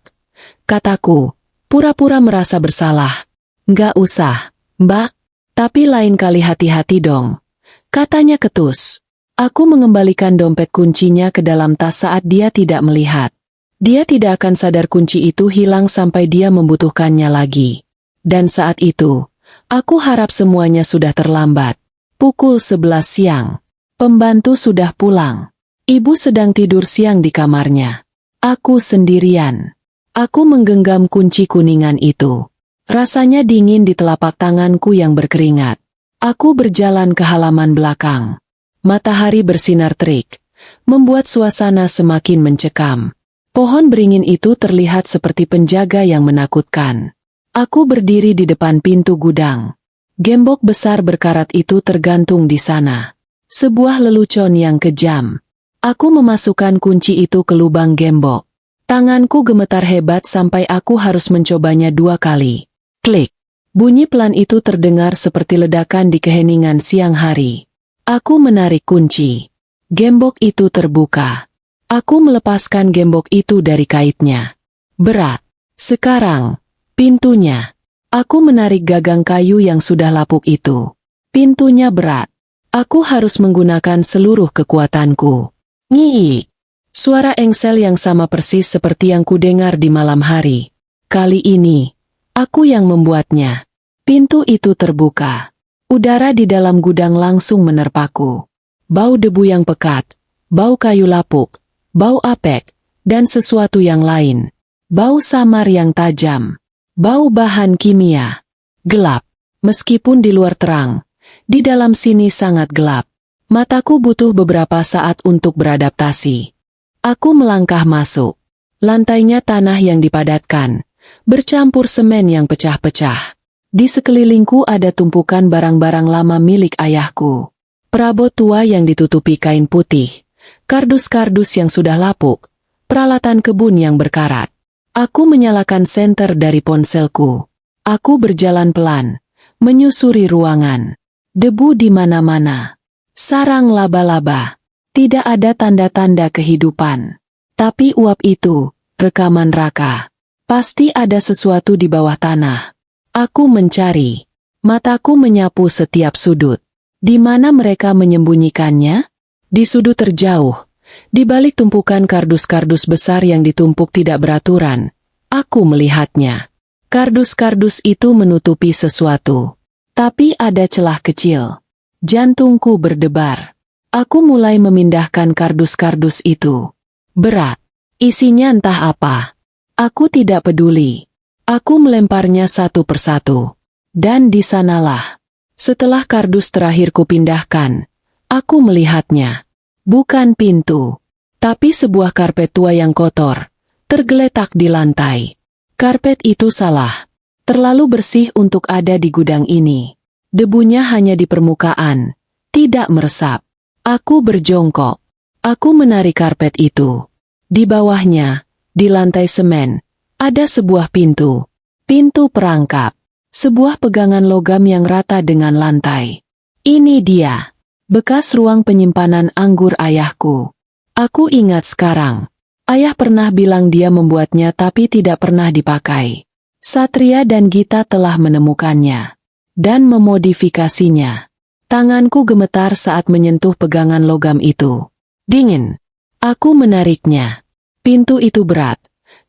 Kataku, pura-pura merasa bersalah. Nggak usah, Mbak. Tapi lain kali hati-hati dong. Katanya ketus. Aku mengembalikan dompet kuncinya ke dalam tas saat dia tidak melihat. Dia tidak akan sadar kunci itu hilang sampai dia membutuhkannya lagi. Dan saat itu, aku harap semuanya sudah terlambat. Pukul 11 siang. Pembantu sudah pulang. Ibu sedang tidur siang di kamarnya. Aku sendirian. Aku menggenggam kunci kuningan itu. Rasanya dingin di telapak tanganku yang berkeringat. Aku berjalan ke halaman belakang. Matahari bersinar terik, membuat suasana semakin mencekam. Pohon beringin itu terlihat seperti penjaga yang menakutkan. Aku berdiri di depan pintu gudang. Gembok besar berkarat itu tergantung di sana. Sebuah lelucon yang kejam. Aku memasukkan kunci itu ke lubang gembok. Tanganku gemetar hebat sampai aku harus mencobanya 2 kali. Klik. Bunyi pelan itu terdengar seperti ledakan di keheningan siang hari. Aku menarik kunci. Gembok itu terbuka. Aku melepaskan gembok itu dari kaitnya. Berat. Sekarang, pintunya. Aku menarik gagang kayu yang sudah lapuk itu. Pintunya berat. Aku harus menggunakan seluruh kekuatanku. Ngii. Suara engsel yang sama persis seperti yang kudengar di malam hari. Kali ini, aku yang membuatnya. Pintu itu terbuka. Udara di dalam gudang langsung menerpaku. Bau debu yang pekat, bau kayu lapuk, bau apek, dan sesuatu yang lain. Bau samar yang tajam. Bau bahan kimia. Gelap. Meskipun di luar terang, di dalam sini sangat gelap. Mataku butuh beberapa saat untuk beradaptasi. Aku melangkah masuk. Lantainya tanah yang dipadatkan, bercampur semen yang pecah-pecah. Di sekelilingku ada tumpukan barang-barang lama milik ayahku. Perabot tua yang ditutupi kain putih, kardus-kardus yang sudah lapuk, peralatan kebun yang berkarat. Aku menyalakan senter dari ponselku. Aku berjalan pelan, menyusuri ruangan. Debu di mana-mana. Sarang laba-laba. Tidak ada tanda-tanda kehidupan. Tapi uap itu, rekaman raka. Pasti ada sesuatu di bawah tanah. Aku mencari. Mataku menyapu setiap sudut. Di mana mereka menyembunyikannya? Di sudut terjauh. Di balik tumpukan kardus-kardus besar yang ditumpuk tidak beraturan, aku melihatnya. Kardus-kardus itu menutupi sesuatu. Tapi ada celah kecil. Jantungku berdebar. Aku mulai memindahkan kardus-kardus itu. Berat. Isinya entah apa. Aku tidak peduli. Aku melemparnya satu persatu. Dan di sanalah. Setelah kardus terakhir kupindahkan, aku melihatnya. Bukan pintu, tapi sebuah karpet tua yang kotor, tergeletak di lantai. Karpet itu salah, terlalu bersih untuk ada di gudang ini. Debunya hanya di permukaan, tidak meresap. Aku berjongkok. Aku menarik karpet itu. Di bawahnya, di lantai semen, ada sebuah pintu. Pintu perangkap. Sebuah pegangan logam yang rata dengan lantai. Ini dia. Bekas ruang penyimpanan anggur ayahku. Aku ingat sekarang. Ayah pernah bilang dia membuatnya tapi tidak pernah dipakai. Satria dan Gita telah menemukannya. Dan memodifikasinya. Tanganku gemetar saat menyentuh pegangan logam itu. Dingin. Aku menariknya. Pintu itu berat.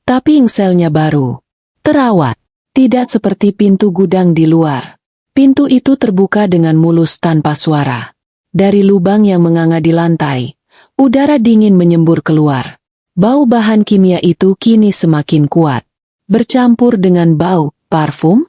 Tapi engselnya baru. Terawat. Tidak seperti pintu gudang di luar. Pintu itu terbuka dengan mulus tanpa suara. Dari lubang yang menganga di lantai, udara dingin menyembur keluar. Bau bahan kimia itu kini semakin kuat. Bercampur dengan bau parfum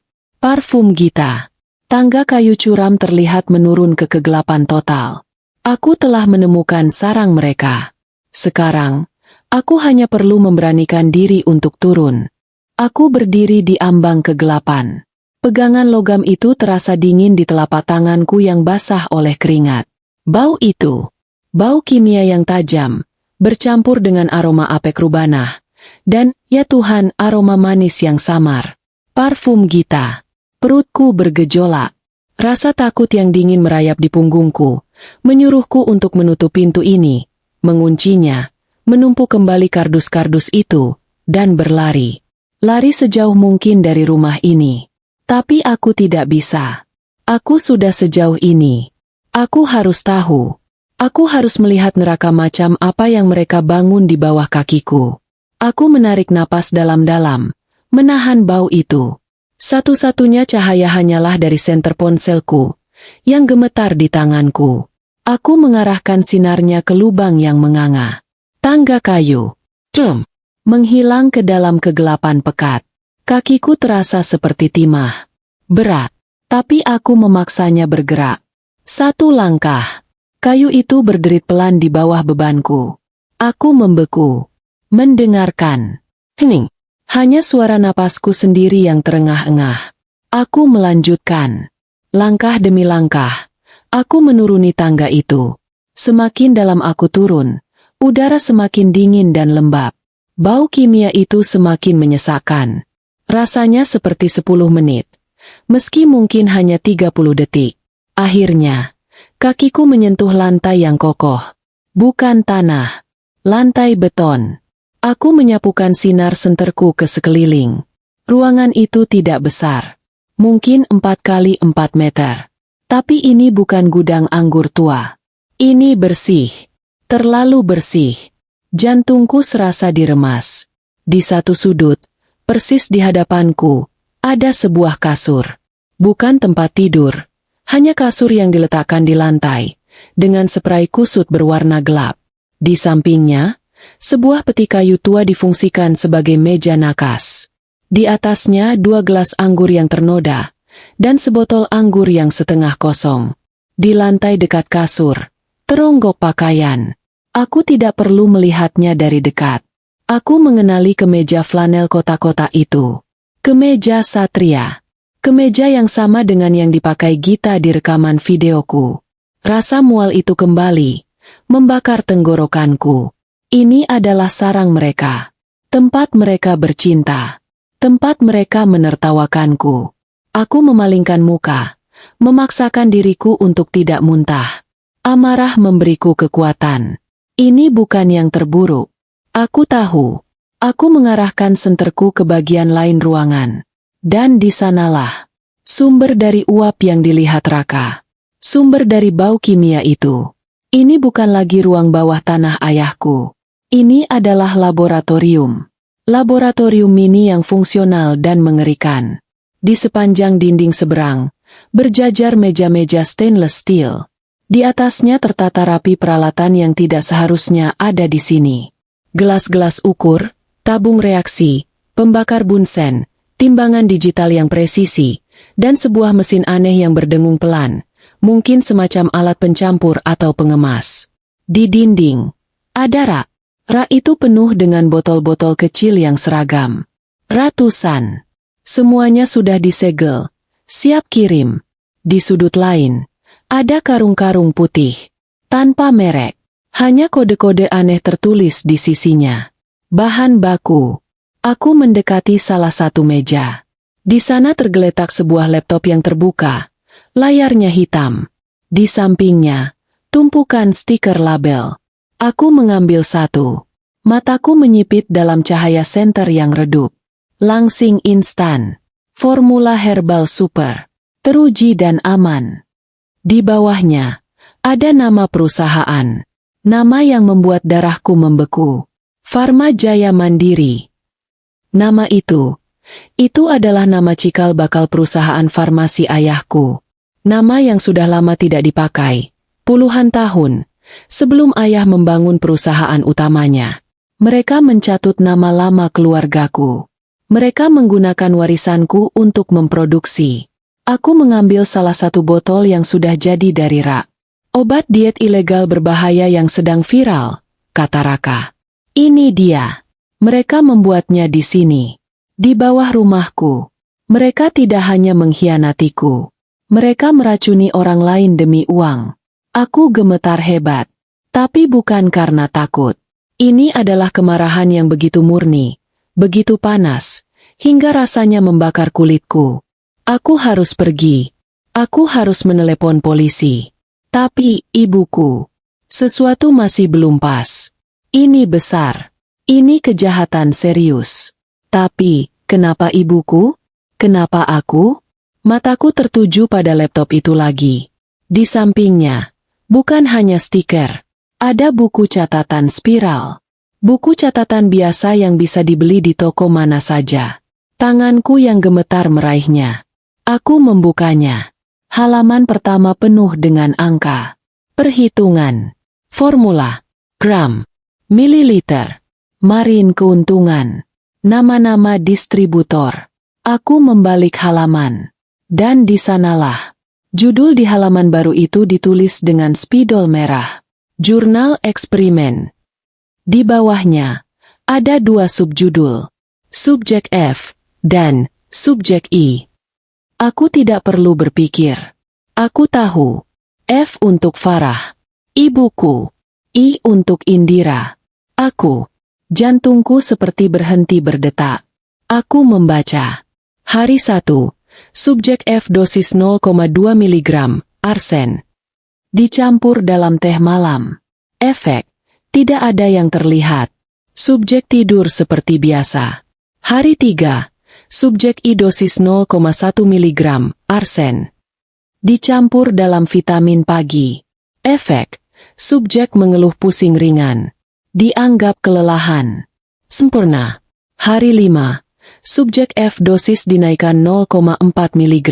Gita. Tangga kayu curam terlihat menurun ke kegelapan total. Aku telah menemukan sarang mereka. Sekarang, aku hanya perlu memberanikan diri untuk turun. Aku berdiri di ambang kegelapan. Pegangan logam itu terasa dingin di telapak tanganku yang basah oleh keringat. Bau itu, bau kimia yang tajam, bercampur dengan aroma apek rubanah, dan, ya Tuhan, aroma manis yang samar. Parfum Gita. Perutku bergejolak. Rasa takut yang dingin merayap di punggungku, menyuruhku untuk menutup pintu ini, menguncinya, menumpuk kembali kardus-kardus itu, dan berlari. Lari sejauh mungkin dari rumah ini. Tapi aku tidak bisa. Aku sudah sejauh ini. Aku harus tahu. Aku harus melihat neraka macam apa yang mereka bangun di bawah kakiku. Aku menarik napas dalam-dalam, menahan bau itu. Satu-satunya cahaya hanyalah dari senter ponselku, yang gemetar di tanganku. Aku mengarahkan sinarnya ke lubang yang menganga. Tangga kayu. Menghilang ke dalam kegelapan pekat. Kakiku terasa seperti timah. Berat. Tapi aku memaksanya bergerak. Satu langkah. Kayu itu berderit pelan di bawah bebanku. Aku membeku. Mendengarkan. Hening. Hanya suara napasku sendiri yang terengah-engah. Aku melanjutkan. Langkah demi langkah. Aku menuruni tangga itu. Semakin dalam aku turun, udara semakin dingin dan lembab. Bau kimia itu semakin menyesakkan. Rasanya seperti 10 menit. Meski mungkin hanya 30 detik. Akhirnya, kakiku menyentuh lantai yang kokoh. Bukan tanah. Lantai beton. Aku menyapukan sinar senterku ke sekeliling. Ruangan itu tidak besar. Mungkin 4 kali 4 meter. Tapi ini bukan gudang anggur tua. Ini bersih. Terlalu bersih. Jantungku serasa diremas. Di satu sudut, persis di hadapanku, ada sebuah kasur. Bukan tempat tidur, hanya kasur yang diletakkan di lantai, dengan spray kusut berwarna gelap. Di sampingnya, sebuah peti kayu tua difungsikan sebagai meja nakas. Di atasnya 2 gelas anggur yang ternoda, dan sebotol anggur yang setengah kosong. Di lantai dekat kasur, teronggok pakaian. Aku tidak perlu melihatnya dari dekat. Aku mengenali kemeja flanel kotak-kotak itu. Kemeja satria. Kemeja yang sama dengan yang dipakai Gita di rekaman videoku. Rasa mual itu kembali, membakar tenggorokanku. Ini adalah sarang mereka. Tempat mereka bercinta. Tempat mereka menertawakanku. Aku memalingkan muka, memaksakan diriku untuk tidak muntah. Amarah memberiku kekuatan. Ini bukan yang terburuk. Aku tahu. Aku mengarahkan senterku ke bagian lain ruangan. Dan di sanalah sumber dari uap yang dilihat Raka. Sumber dari bau kimia itu. Ini bukan lagi ruang bawah tanah ayahku. Ini adalah laboratorium. Laboratorium mini yang fungsional dan mengerikan. Di sepanjang dinding seberang, berjajar meja-meja stainless steel. Di atasnya tertata rapi peralatan yang tidak seharusnya ada di sini. Gelas-gelas ukur, tabung reaksi, pembakar bunsen, timbangan digital yang presisi, dan sebuah mesin aneh yang berdengung pelan, mungkin semacam alat pencampur atau pengemas. Di dinding, ada rak. Rak itu penuh dengan botol-botol kecil yang seragam. Ratusan. Semuanya sudah disegel, siap kirim. Di sudut lain, ada karung-karung putih, tanpa merek. Hanya kode-kode aneh tertulis di sisinya. Bahan baku. Aku mendekati salah satu meja. Di sana tergeletak sebuah laptop yang terbuka. Layarnya hitam. Di sampingnya, tumpukan stiker label. Aku mengambil satu. Mataku menyipit dalam cahaya senter yang redup. Langsing instan. Formula herbal super. Teruji dan aman. Di bawahnya, ada nama perusahaan. Nama yang membuat darahku membeku. Pharma Jaya Mandiri. Nama itu adalah nama cikal bakal perusahaan farmasi ayahku. Nama yang sudah lama tidak dipakai. Puluhan tahun sebelum ayah membangun perusahaan utamanya. Mereka mencatut nama lama keluargaku. Mereka menggunakan warisanku untuk memproduksi. Aku mengambil salah satu botol yang sudah jadi dari rak. Obat diet ilegal berbahaya yang sedang viral, kata Raka. Ini dia. Mereka membuatnya di sini. Di bawah rumahku. Mereka tidak hanya mengkhianatiku. Mereka meracuni orang lain demi uang. Aku gemetar hebat. Tapi bukan karena takut. Ini adalah kemarahan yang begitu murni, begitu panas, hingga rasanya membakar kulitku. Aku harus pergi. Aku harus menelepon polisi. Tapi, ibuku, sesuatu masih belum pas. Ini besar. Ini kejahatan serius. Tapi, kenapa ibuku? Kenapa aku? Mataku tertuju pada laptop itu lagi. Di sampingnya, bukan hanya stiker. Ada buku catatan spiral. Buku catatan biasa yang bisa dibeli di toko mana saja. Tanganku yang gemetar meraihnya. Aku membukanya. Halaman pertama penuh dengan angka. Perhitungan. Formula. Gram. Mililiter. Margin keuntungan. Nama-nama distributor. Aku membalik halaman. Dan di sanalah. Judul di halaman baru itu ditulis dengan spidol merah. Jurnal eksperimen. Di bawahnya, ada 2 subjudul. Subjek F dan Subjek I. Aku tidak perlu berpikir. Aku tahu. F untuk Farah. Ibuku. I untuk Indira. Aku. Jantungku seperti berhenti berdetak. Aku membaca. Hari 1. Subjek F dosis 0,2 mg, arsen. Dicampur dalam teh malam. Efek. Tidak ada yang terlihat. Subjek tidur seperti biasa. Hari 3. Subjek I dosis 0,1 mg, arsen. Dicampur dalam vitamin pagi. Efek. Subjek mengeluh pusing ringan. Dianggap kelelahan. Sempurna. Hari 5. Subjek F dosis dinaikkan 0,4 mg.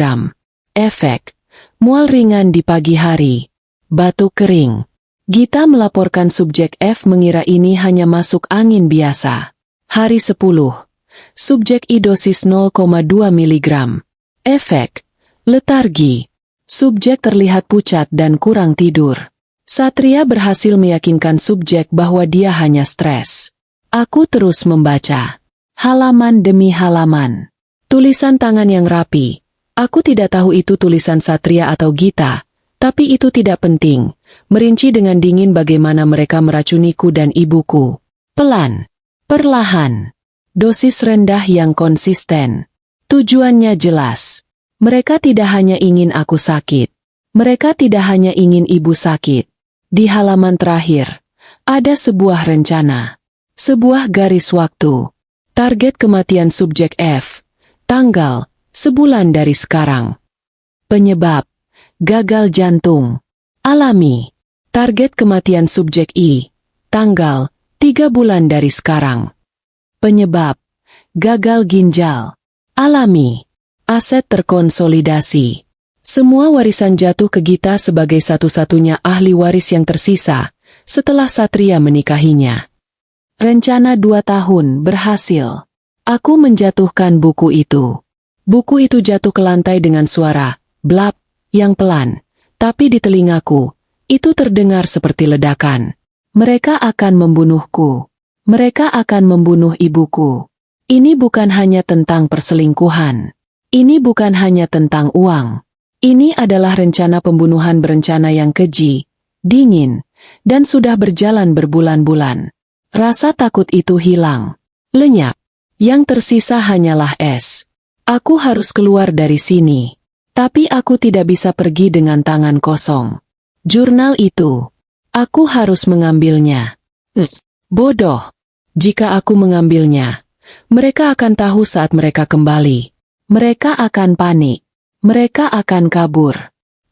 Efek. Mual ringan di pagi hari. Batuk kering. Gita melaporkan subjek F mengira ini hanya masuk angin biasa. Hari 10. Subjek I dosis 0,2 mg. Efek. Letargi. Subjek terlihat pucat dan kurang tidur. Satria berhasil meyakinkan subjek bahwa dia hanya stres. Aku terus membaca. Halaman demi halaman. Tulisan tangan yang rapi. Aku tidak tahu itu tulisan Satria atau Gita, tapi itu tidak penting. Merinci dengan dingin bagaimana mereka meracuniku dan ibuku. Pelan. Perlahan. Dosis rendah yang konsisten. Tujuannya jelas. Mereka tidak hanya ingin aku sakit. Mereka tidak hanya ingin ibu sakit. Di halaman terakhir, ada sebuah rencana. Sebuah garis waktu. Target kematian subjek F. Tanggal, sebulan dari sekarang. Penyebab, gagal jantung. Alami. Target kematian subjek I. Tanggal, 3 bulan dari sekarang. Penyebab, gagal ginjal. Alami. Aset terkonsolidasi. Semua warisan jatuh ke Gita sebagai satu-satunya ahli waris yang tersisa setelah Satria menikahinya. Rencana 2 tahun berhasil. Aku menjatuhkan buku itu. Buku itu jatuh ke lantai dengan suara blap yang pelan, tapi di telingaku itu terdengar seperti ledakan. Mereka akan membunuhku. Mereka akan membunuh ibuku. Ini bukan hanya tentang perselingkuhan. Ini bukan hanya tentang uang. Ini adalah rencana pembunuhan berencana yang keji, dingin, dan sudah berjalan berbulan-bulan. Rasa takut itu hilang. Lenyap. Yang tersisa hanyalah es. Aku harus keluar dari sini. Tapi aku tidak bisa pergi dengan tangan kosong. Jurnal itu. Aku harus mengambilnya. Bodoh. Jika aku mengambilnya, mereka akan tahu saat mereka kembali. Mereka akan panik. Mereka akan kabur.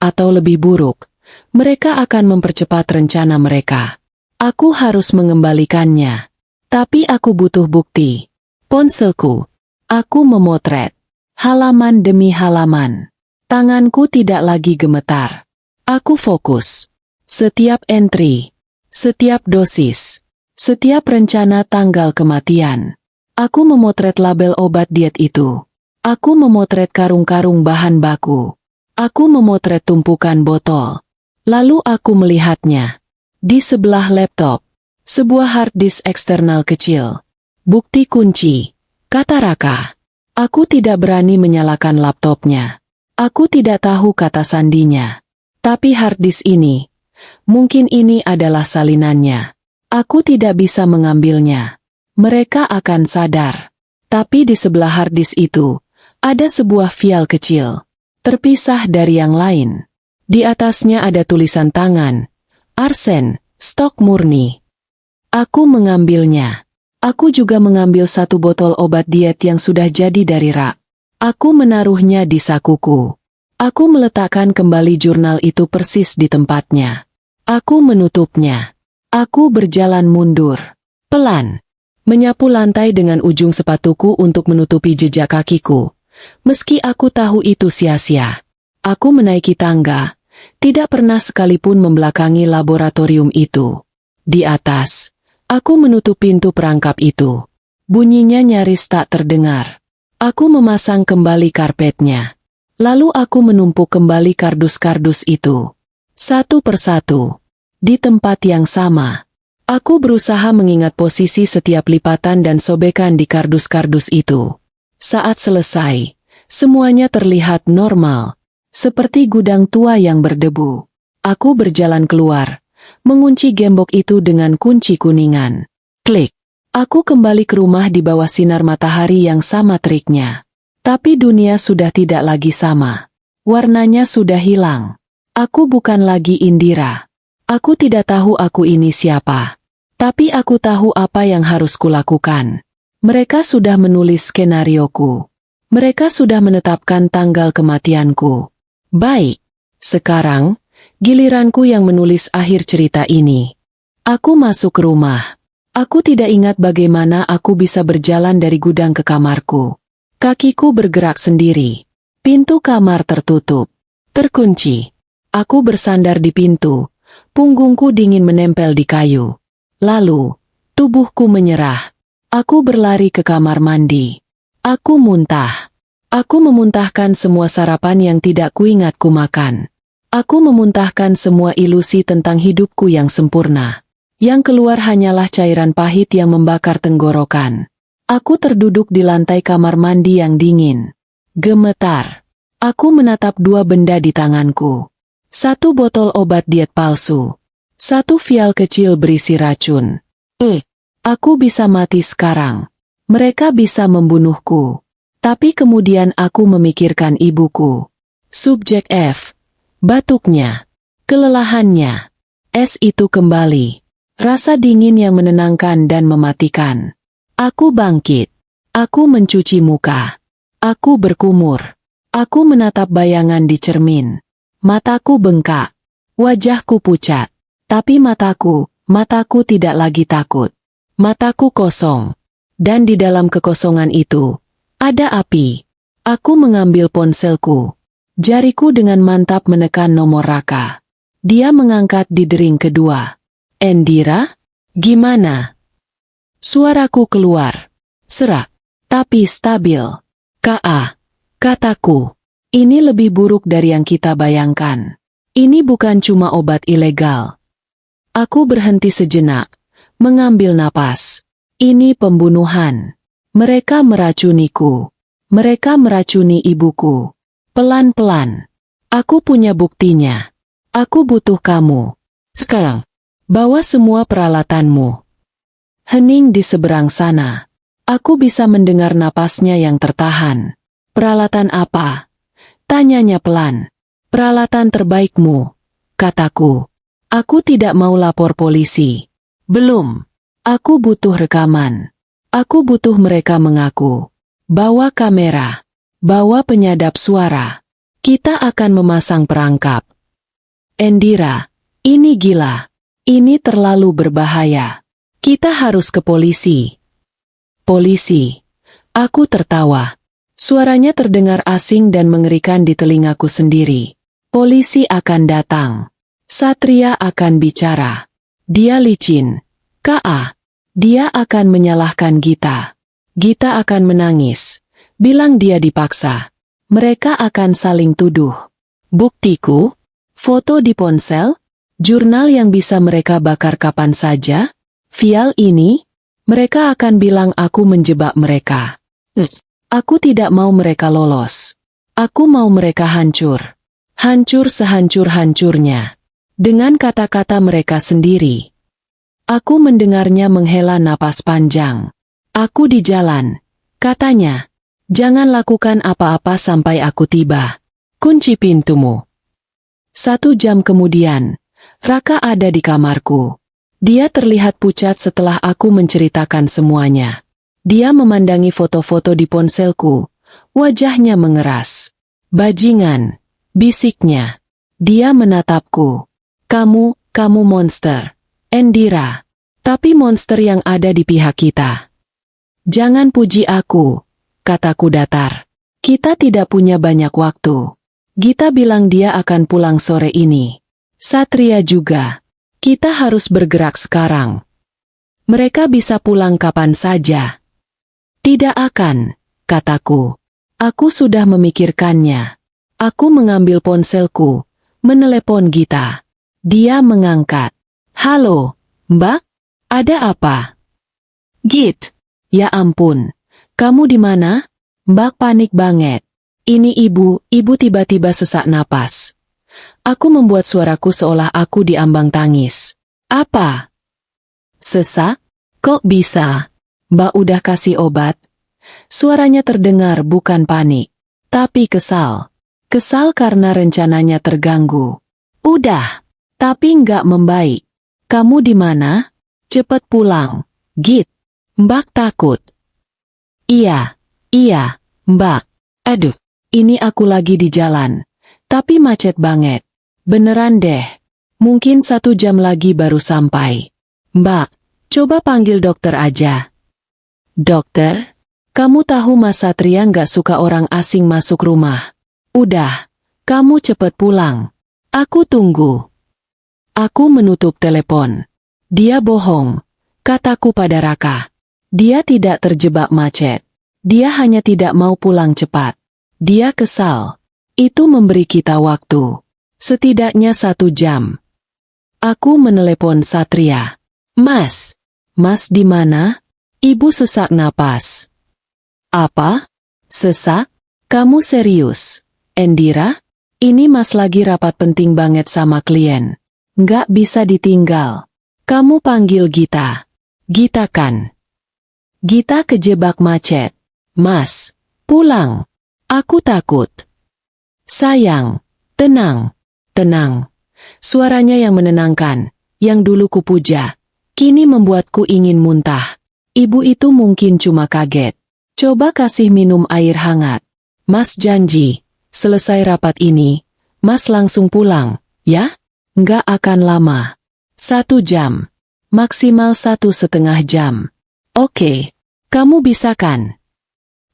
Atau lebih buruk, mereka akan mempercepat rencana mereka. Aku harus mengembalikannya. Tapi aku butuh bukti. Ponselku. Aku memotret. Halaman demi halaman. Tanganku tidak lagi gemetar. Aku fokus. Setiap entry. Setiap dosis. Setiap rencana tanggal kematian. Aku memotret label obat diet itu. Aku memotret karung-karung bahan baku. Aku memotret tumpukan botol. Lalu aku melihatnya. Di sebelah laptop. Sebuah hard disk eksternal kecil. Bukti kunci. Kata Raka. Aku tidak berani menyalakan laptopnya. Aku tidak tahu kata sandinya. Tapi hard disk ini. Mungkin ini adalah salinannya. Aku tidak bisa mengambilnya. Mereka akan sadar. Tapi di sebelah hard disk itu, ada sebuah vial kecil, terpisah dari yang lain. Di atasnya ada tulisan tangan, arsen, stok murni. Aku mengambilnya. Aku juga mengambil 1 botol obat diet yang sudah jadi dari rak. Aku menaruhnya di sakuku. Aku meletakkan kembali jurnal itu persis di tempatnya. Aku menutupnya. Aku berjalan mundur. Pelan. Menyapu lantai dengan ujung sepatuku untuk menutupi jejak kakiku. Meski aku tahu itu sia-sia. Aku menaiki tangga, tidak pernah sekalipun membelakangi laboratorium itu. Di atas, aku menutup pintu perangkap itu. Bunyinya nyaris tak terdengar. Aku memasang kembali karpetnya. Lalu aku menumpuk kembali kardus-kardus itu. Satu persatu. Di tempat yang sama. Aku berusaha mengingat posisi setiap lipatan dan sobekan di kardus-kardus itu. Saat selesai, semuanya terlihat normal, seperti gudang tua yang berdebu. Aku berjalan keluar, mengunci gembok itu dengan kunci kuningan. Klik. Aku kembali ke rumah di bawah sinar matahari yang sama teriknya. Tapi dunia sudah tidak lagi sama. Warnanya sudah hilang. Aku bukan lagi Indira. Aku tidak tahu aku ini siapa. Tapi aku tahu apa yang harus kulakukan. Mereka sudah menulis skenarioku. Mereka sudah menetapkan tanggal kematianku. Baik. Sekarang, Giliranku yang menulis akhir cerita ini. Aku masuk ke rumah. Aku tidak ingat bagaimana aku bisa berjalan dari gudang ke kamarku. Kakiku bergerak sendiri. Pintu kamar tertutup. Terkunci. Aku bersandar di pintu. Punggungku dingin menempel di kayu. Lalu, tubuhku menyerah. Aku berlari ke kamar mandi. Aku muntah. Aku memuntahkan semua sarapan yang tidak kuingat ku makan. Aku memuntahkan semua ilusi tentang hidupku yang sempurna. Yang keluar hanyalah cairan pahit yang membakar tenggorokan. Aku terduduk di lantai kamar mandi yang dingin. Gemetar. Aku menatap dua benda di tanganku. Satu botol obat diet palsu. Satu vial kecil berisi racun. Aku bisa mati sekarang. Mereka bisa membunuhku. Tapi kemudian aku memikirkan ibuku. Subjek F. Batuknya. Kelelahannya. Es itu kembali. Rasa dingin yang menenangkan dan mematikan. Aku bangkit. Aku mencuci muka. Aku berkumur. Aku menatap bayangan di cermin. Mataku bengkak. Wajahku pucat. Tapi mataku tidak lagi takut. Mataku kosong. Dan di dalam kekosongan itu, ada api. Aku mengambil ponselku. Jariku dengan mantap menekan nomor Raka. Dia mengangkat di dering kedua. Endira? Gimana? Suaraku keluar. Serak. Tapi stabil. K.A. Kataku. Ini lebih buruk dari yang kita bayangkan. Ini bukan cuma obat ilegal. Aku berhenti sejenak. Mengambil napas. Ini pembunuhan. Mereka meracuniku. Mereka meracuni ibuku. Pelan-pelan. Aku punya buktinya. Aku butuh kamu. Sekarang, bawa semua peralatanmu. Hening di seberang sana. Aku bisa mendengar napasnya yang tertahan. Peralatan apa? Tanyanya pelan. Peralatan terbaikmu, kataku. Aku tidak mau lapor polisi. Belum. Aku butuh rekaman. Aku butuh mereka mengaku. Bawa kamera. Bawa penyadap suara. Kita akan memasang perangkap. Endira, ini gila. Ini terlalu berbahaya. Kita harus ke polisi. Polisi. Aku tertawa. Suaranya terdengar asing dan mengerikan di telingaku sendiri. Polisi akan datang. Satria akan bicara. Dia licin. K.A. Dia akan menyalahkan Gita. Gita akan menangis. Bilang dia dipaksa. Mereka akan saling tuduh. Buktiku? Foto di ponsel? Jurnal yang bisa mereka bakar kapan saja? Vial ini? Mereka akan bilang aku menjebak mereka. Aku tidak mau mereka lolos. Aku mau mereka hancur. Hancur sehancur-hancurnya. Dengan kata-kata mereka sendiri. Aku mendengarnya menghela napas panjang. Aku di jalan. Katanya. Jangan lakukan apa-apa sampai aku tiba. Kunci pintumu. 1 jam kemudian, Raka ada di kamarku. Dia terlihat pucat setelah aku menceritakan semuanya. Dia memandangi foto-foto di ponselku. Wajahnya mengeras. Bajingan, bisiknya. Dia menatapku. Kamu monster. Endira. Tapi monster yang ada di pihak kita. Jangan puji aku. Kataku datar. Kita tidak punya banyak waktu. Gita bilang dia akan pulang sore ini. Satria juga. Kita harus bergerak sekarang. Mereka bisa pulang kapan saja. Tidak akan, kataku. Aku sudah memikirkannya. Aku mengambil ponselku, menelepon Gita. Dia mengangkat. Halo, Mbak? Ada apa? Git. Ya ampun. Kamu di mana? Mbak panik banget. Ini ibu tiba-tiba sesak napas. Aku membuat suaraku seolah aku diambang tangis. Apa? Sesak? Kok bisa? Mbak udah kasih obat? Suaranya terdengar bukan panik, tapi kesal. Kesal karena rencananya terganggu. Udah, tapi nggak membaik. Kamu di mana? Cepet pulang, Git. Mbak takut. Iya, Mbak. Aduh, ini aku lagi di jalan. Tapi macet banget. Beneran deh. Mungkin 1 jam lagi baru sampai. Mbak, coba panggil dokter aja. Dokter? Kamu tahu Mas Satria nggak suka orang asing masuk rumah. Udah, kamu cepet pulang. Aku tunggu. Aku menutup telepon. Dia bohong, kataku pada Raka. Dia tidak terjebak macet. Dia hanya tidak mau pulang cepat. Dia kesal. Itu memberi kita waktu. Setidaknya 1 jam. Aku menelepon Satria. Mas di mana? Ibu sesak napas. Apa? Sesak? Kamu serius? Endira? Ini Mas lagi rapat penting banget sama klien. Nggak bisa ditinggal. Kamu panggil Gita. Gita kan? Gita kejebak macet. Mas, pulang. Aku takut. Sayang, tenang. Suaranya yang menenangkan, yang dulu kupuja, kini membuatku ingin muntah. Ibu itu mungkin cuma kaget. Coba kasih minum air hangat. Mas janji, selesai rapat ini, Mas langsung pulang, ya? Nggak akan lama. 1 jam. Maksimal 1,5 jam. Oke, kamu bisa kan?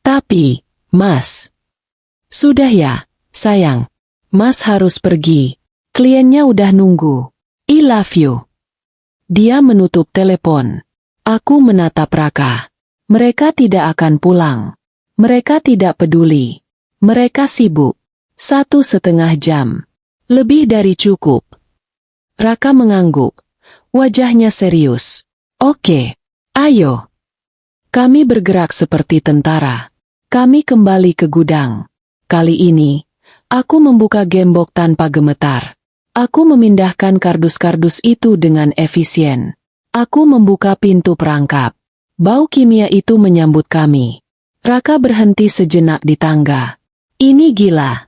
Tapi, Mas. Sudah ya, sayang. Mas harus pergi. Kliennya udah nunggu. I love you. Dia menutup telepon. Aku menatap Raka. Mereka tidak akan pulang. Mereka tidak peduli. Mereka sibuk. 1,5 jam. Lebih dari cukup. Raka mengangguk. Wajahnya serius. Oke, ayo. Kami bergerak seperti tentara. Kami kembali ke gudang. Kali ini, aku membuka gembok tanpa gemetar. Aku memindahkan kardus-kardus itu dengan efisien. Aku membuka pintu perangkap. Bau kimia itu menyambut kami. Raka berhenti sejenak di tangga. Ini gila.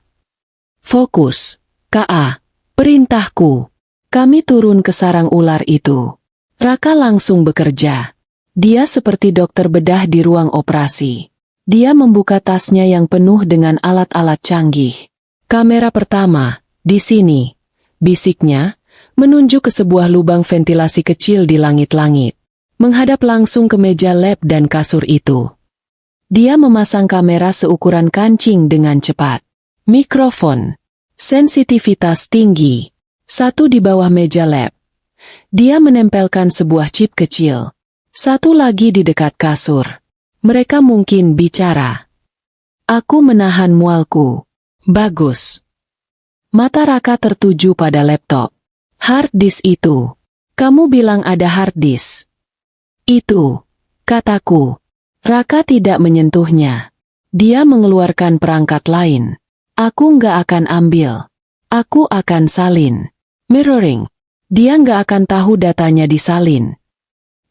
Fokus. K.A. Perintahku. Kami turun ke sarang ular itu. Raka langsung bekerja. Dia seperti dokter bedah di ruang operasi. Dia membuka tasnya yang penuh dengan alat-alat canggih. Kamera pertama, di sini. Bisiknya, menunjuk ke sebuah lubang ventilasi kecil di langit-langit. Menghadap langsung ke meja lab dan kasur itu. Dia memasang kamera seukuran kancing dengan cepat. Mikrofon. Sensitivitas tinggi. 1 di bawah meja lab. Dia menempelkan sebuah chip kecil. 1 lagi di dekat kasur. Mereka mungkin bicara. Aku menahan mualku. Bagus. Mata Raka tertuju pada laptop. Hard disk itu. Kamu bilang ada hard disk. Itu, kataku. Raka tidak menyentuhnya. Dia mengeluarkan perangkat lain. Aku nggak akan ambil. Aku akan salin. Mirroring. Dia nggak akan tahu datanya disalin.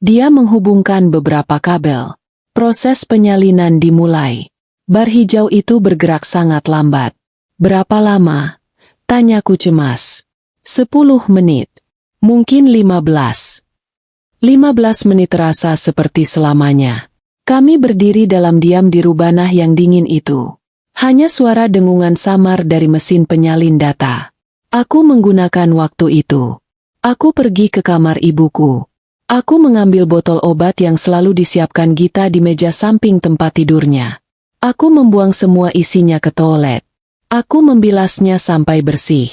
Dia menghubungkan beberapa kabel. Proses penyalinan dimulai. Bar hijau itu bergerak sangat lambat. Berapa lama? Tanyaku cemas. 10 menit. Mungkin 15. 15 menit terasa seperti selamanya. Kami berdiri dalam diam di rubanah yang dingin itu. Hanya suara dengungan samar dari mesin penyalin data. Aku menggunakan waktu itu. Aku pergi ke kamar ibuku. Aku mengambil botol obat yang selalu disiapkan Gita di meja samping tempat tidurnya. Aku membuang semua isinya ke toilet. Aku membilasnya sampai bersih.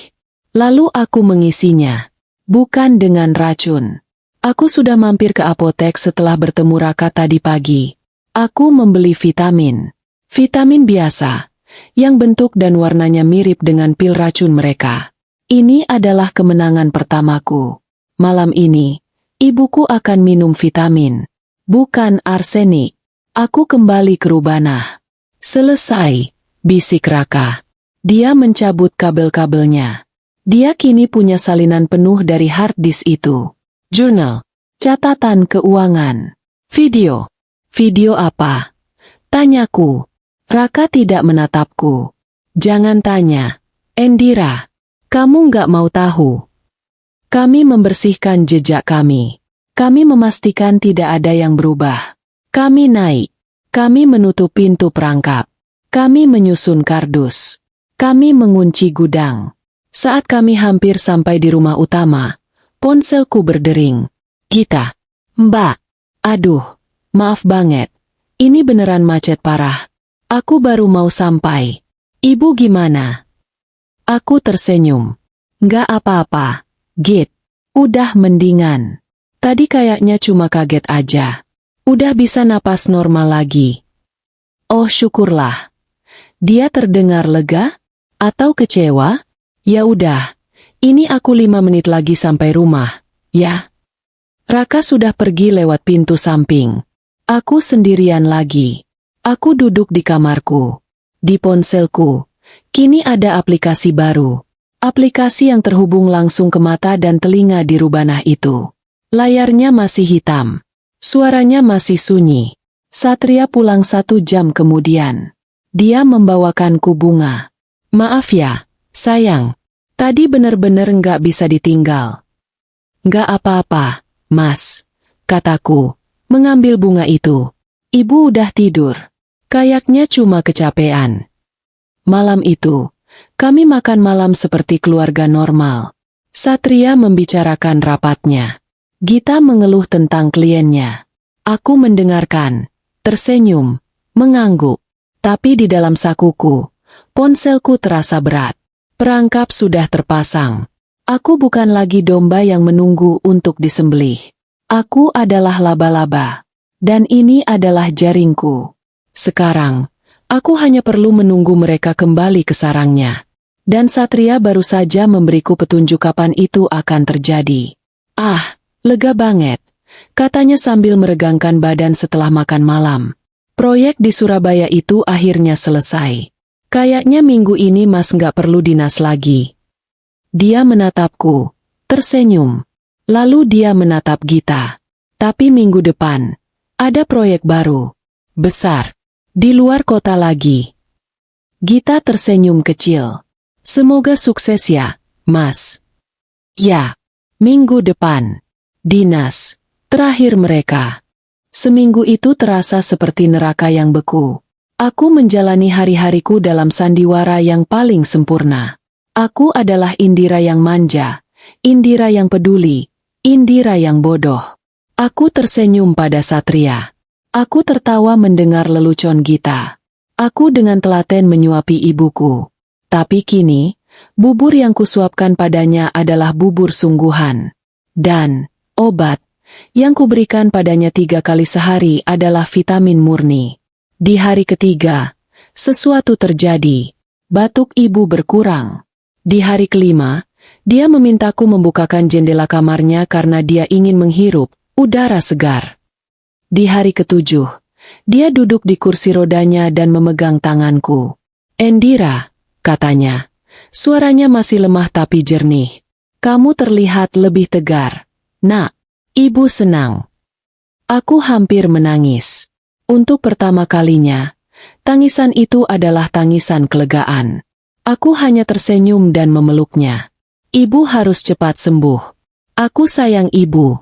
Lalu aku mengisinya. Bukan dengan racun. Aku sudah mampir ke apotek setelah bertemu Raka tadi pagi. Aku membeli vitamin. Vitamin biasa, yang bentuk dan warnanya mirip dengan pil racun mereka. Ini adalah kemenangan pertamaku. Malam ini, ibuku akan minum vitamin. Bukan arsenik. Aku kembali ke rubanah. Selesai, bisik Raka. Dia mencabut kabel-kabelnya. Dia kini punya salinan penuh dari hard disk itu. Jurnal, catatan keuangan, video. Video apa? Tanyaku. Raka tidak menatapku. Jangan tanya. Endira, kamu nggak mau tahu. Kami membersihkan jejak kami. Kami memastikan tidak ada yang berubah. Kami naik. Kami menutup pintu perangkap. Kami menyusun kardus. Kami mengunci gudang. Saat kami hampir sampai di rumah utama, ponselku berdering. Gita. Mbak. Aduh, maaf banget. Ini beneran macet parah. Aku baru mau sampai. Ibu gimana? Aku tersenyum. Nggak apa-apa, Git. Udah mendingan. Tadi kayaknya cuma kaget aja. Udah bisa napas normal lagi. Oh syukurlah. Dia terdengar lega? Atau kecewa? Ya udah, ini aku 5 menit lagi sampai rumah, ya. Raka sudah pergi lewat pintu samping. Aku sendirian lagi. Aku duduk di kamarku. Di ponselku, kini ada aplikasi baru. Aplikasi yang terhubung langsung ke mata dan telinga di Rubanah itu. Layarnya masih hitam. Suaranya masih sunyi. Satria pulang 1 jam kemudian. Dia membawakanku bunga. Maaf ya, sayang. Tadi bener-bener nggak bisa ditinggal. Nggak apa-apa, Mas. Kataku. Mengambil bunga itu. Ibu udah tidur. Kayaknya cuma kecapean. Malam itu, kami makan malam seperti keluarga normal. Satria membicarakan rapatnya. Gita mengeluh tentang kliennya. Aku mendengarkan, tersenyum, mengangguk. Tapi di dalam sakuku, ponselku terasa berat. Perangkap sudah terpasang. Aku bukan lagi domba yang menunggu untuk disembelih. Aku adalah laba-laba. Dan ini adalah jaringku. Sekarang, aku hanya perlu menunggu mereka kembali ke sarangnya. Dan Satria baru saja memberiku petunjuk kapan itu akan terjadi. Ah, lega banget. Katanya sambil meregangkan badan setelah makan malam. Proyek di Surabaya itu akhirnya selesai. Kayaknya minggu ini Mas nggak perlu dinas lagi. Dia menatapku, tersenyum. Lalu dia menatap Gita. Tapi minggu depan, ada proyek baru. Besar. Di luar kota lagi. Gita tersenyum kecil. Semoga sukses ya, Mas. Ya, minggu depan. Dinas. Terakhir mereka. Seminggu itu terasa seperti neraka yang beku. Aku menjalani hari-hariku dalam sandiwara yang paling sempurna. Aku adalah Indira yang manja. Indira yang peduli. Indira yang bodoh. Aku tersenyum pada Satria. Aku tertawa mendengar lelucon Gita. Aku dengan telaten menyuapi ibuku. Tapi kini, bubur yang kusuapkan padanya adalah bubur sungguhan. Dan, obat, yang kuberikan padanya 3 kali sehari adalah vitamin murni. Di hari ketiga, sesuatu terjadi. Batuk ibu berkurang. Di hari kelima, dia memintaku membukakan jendela kamarnya karena dia ingin menghirup udara segar. Di hari ketujuh, dia duduk di kursi rodanya dan memegang tanganku. Indira, katanya. Suaranya masih lemah tapi jernih. Kamu terlihat lebih tegar. Nak, ibu senang. Aku hampir menangis. Untuk pertama kalinya, tangisan itu adalah tangisan kelegaan. Aku hanya tersenyum dan memeluknya. Ibu harus cepat sembuh. Aku sayang ibu.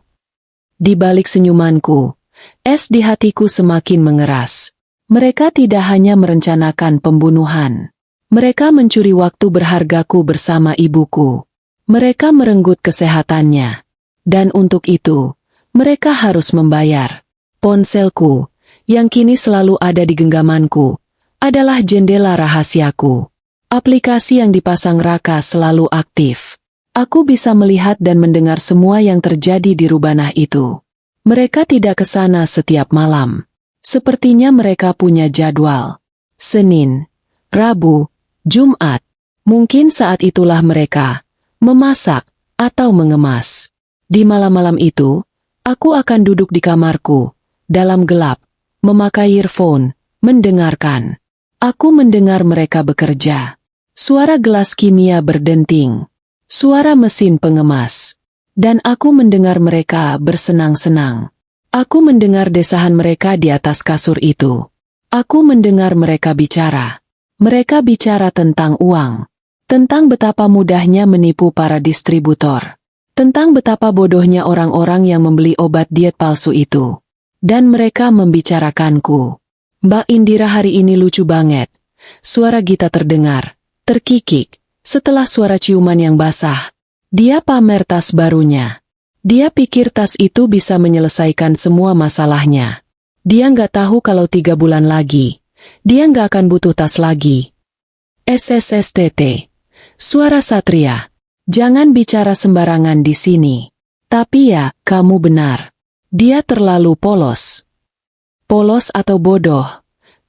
Di balik senyumanku, es di hatiku semakin mengeras. Mereka tidak hanya merencanakan pembunuhan. Mereka mencuri waktu berhargaku bersama ibuku. Mereka merenggut kesehatannya. Dan untuk itu, mereka harus membayar. Ponselku, yang kini selalu ada di genggamanku, adalah jendela rahasiaku. Aplikasi yang dipasang Raka selalu aktif. Aku bisa melihat dan mendengar semua yang terjadi di Rubanah itu. Mereka tidak ke sana setiap malam. Sepertinya mereka punya jadwal. Senin, Rabu, Jumat. Mungkin saat itulah mereka memasak atau mengemas. Di malam-malam itu, aku akan duduk di kamarku, dalam gelap, memakai earphone, mendengarkan. Aku mendengar mereka bekerja. Suara gelas kimia berdenting. Suara mesin pengemas. Dan aku mendengar mereka bersenang-senang. Aku mendengar desahan mereka di atas kasur itu. Aku mendengar mereka bicara. Mereka bicara tentang uang. Tentang betapa mudahnya menipu para distributor. Tentang betapa bodohnya orang-orang yang membeli obat diet palsu itu. Dan mereka membicarakanku. Mbak Indira hari ini lucu banget. Suara Gita terdengar. Terkikik. Setelah suara ciuman yang basah, dia pamer tas barunya. Dia pikir tas itu bisa menyelesaikan semua masalahnya. Dia nggak tahu kalau 3 bulan lagi, dia nggak akan butuh tas lagi. SSSTT. Suara Satria. Jangan bicara sembarangan di sini. Tapi ya, kamu benar. Dia terlalu polos. Polos atau bodoh?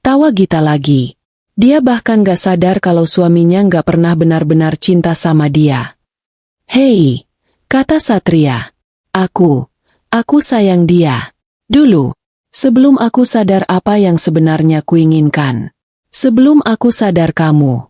Tawa Gita lagi. Dia bahkan gak sadar kalau suaminya gak pernah benar-benar cinta sama dia. Hei, kata Satria. Aku sayang dia. Dulu, sebelum aku sadar apa yang sebenarnya kuinginkan. Sebelum aku sadar kamu.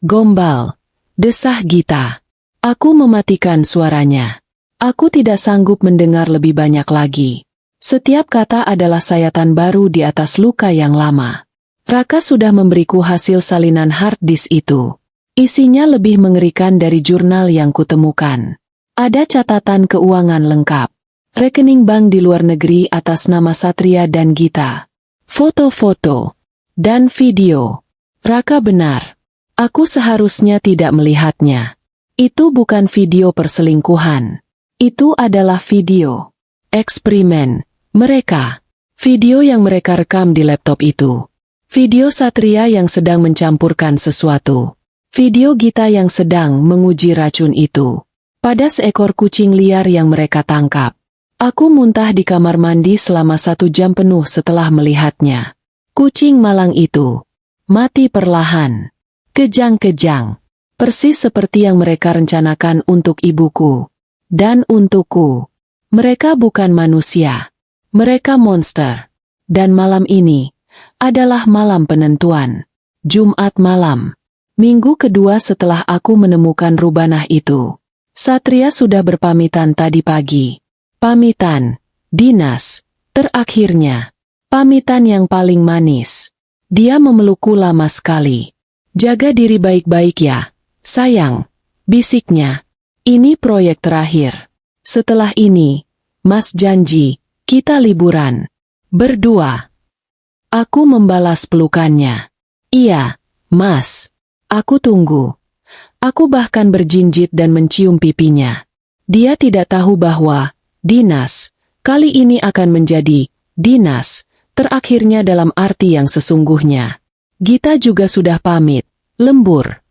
Gombal, desah Gita. Aku mematikan suaranya. Aku tidak sanggup mendengar lebih banyak lagi. Setiap kata adalah sayatan baru di atas luka yang lama. Raka sudah memberiku hasil salinan hard disk itu. Isinya lebih mengerikan dari jurnal yang kutemukan. Ada catatan keuangan lengkap. Rekening bank di luar negeri atas nama Satria dan Gita. Foto-foto. Dan video. Raka benar. Aku seharusnya tidak melihatnya. Itu bukan video perselingkuhan. Itu adalah video eksperimen mereka. Video yang mereka rekam di laptop itu. Video Satria yang sedang mencampurkan sesuatu. Video Gita yang sedang menguji racun itu. Pada seekor kucing liar yang mereka tangkap. Aku muntah di kamar mandi selama 1 jam penuh setelah melihatnya. Kucing malang itu mati perlahan. Kejang-kejang. Persis seperti yang mereka rencanakan untuk ibuku. Dan untukku. Mereka bukan manusia. Mereka monster. Dan malam ini adalah malam penentuan. Jumat malam. Minggu kedua setelah aku menemukan rubanah itu. Satria sudah berpamitan tadi pagi. Pamitan. Dinas. Terakhirnya. Pamitan yang paling manis. Dia memelukku lama sekali. Jaga diri baik-baik ya, sayang. Bisiknya. Ini proyek terakhir. Setelah ini, Mas janji, kita liburan. Berdua. Aku membalas pelukannya. Iya, Mas. Aku tunggu. Aku bahkan berjinjit dan mencium pipinya. Dia tidak tahu bahwa, dinas, kali ini akan menjadi, dinas, terakhirnya dalam arti yang sesungguhnya. Gita juga sudah pamit, lembur.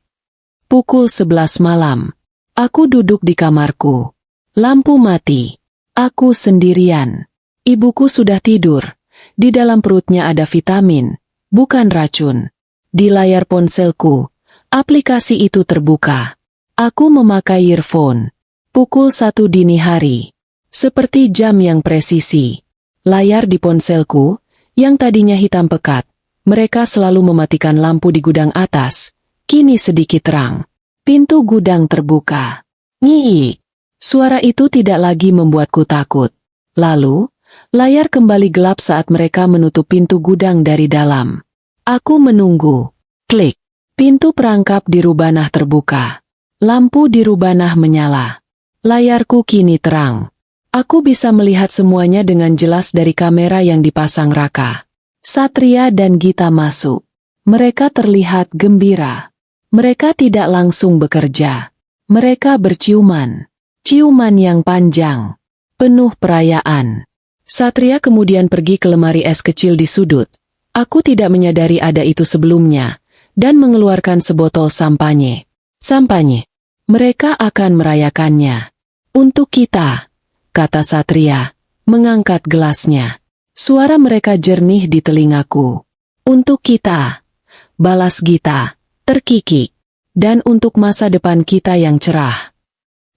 Pukul 11 malam. Aku duduk di kamarku. Lampu mati. Aku sendirian. Ibuku sudah tidur. Di dalam perutnya ada vitamin, bukan racun. Di layar ponselku, aplikasi itu terbuka. Aku memakai earphone. Pukul 1 dini hari. Seperti jam yang presisi. Layar di ponselku, yang tadinya hitam pekat, mereka selalu mematikan lampu di gudang atas, kini sedikit terang. Pintu gudang terbuka. Nyi. Suara itu tidak lagi membuatku takut. Lalu, layar kembali gelap saat mereka menutup pintu gudang dari dalam. Aku menunggu. Klik. Pintu perangkap di rubanah terbuka. Lampu di rubanah menyala. Layarku kini terang. Aku bisa melihat semuanya dengan jelas dari kamera yang dipasang Raka. Satria dan Gita masuk. Mereka terlihat gembira. Mereka tidak langsung bekerja. Mereka berciuman. Ciuman yang panjang. Penuh perayaan. Satria kemudian pergi ke lemari es kecil di sudut. Aku tidak menyadari ada itu sebelumnya. Dan mengeluarkan sebotol sampanye. Sampanye. Mereka akan merayakannya. Untuk kita, kata Satria, mengangkat gelasnya. Suara mereka jernih di telingaku. Untuk kita, balas Gita. Terkikik, dan untuk masa depan kita yang cerah.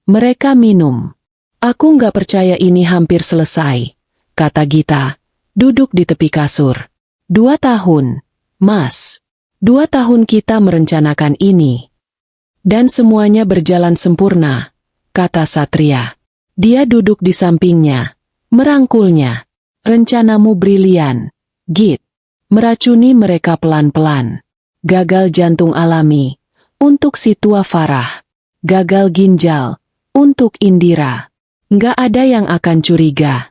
Mereka minum. Aku nggak percaya ini hampir selesai, kata Gita, duduk di tepi kasur. 2 tahun, Mas. 2 tahun kita merencanakan ini. Dan semuanya berjalan sempurna, kata Satria. Dia duduk di sampingnya, merangkulnya. Rencanamu brilian, Git. Meracuni mereka pelan-pelan. Gagal jantung alami, untuk si tua Farah. Gagal ginjal, untuk Indira. Nggak ada yang akan curiga.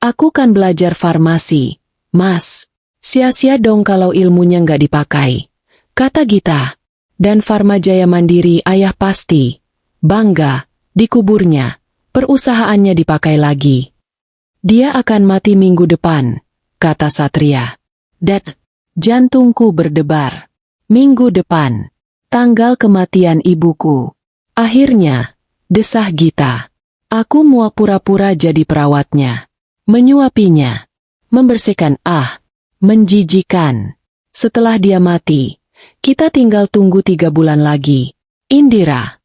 Aku kan belajar farmasi, Mas. Sia-sia dong kalau ilmunya nggak dipakai, kata Gita. Dan Farmajaya Mandiri ayah pasti bangga, dikuburnya, perusahaannya dipakai lagi. Dia akan mati minggu depan, kata Satria. Dad, jantungku berdebar. Minggu depan, tanggal kematian ibuku. Akhirnya, desah Gita. Aku mau pura-pura jadi perawatnya. Menyuapinya. Membersihkan, menjijikan. Setelah dia mati, kita tinggal tunggu 3 bulan lagi. Indira.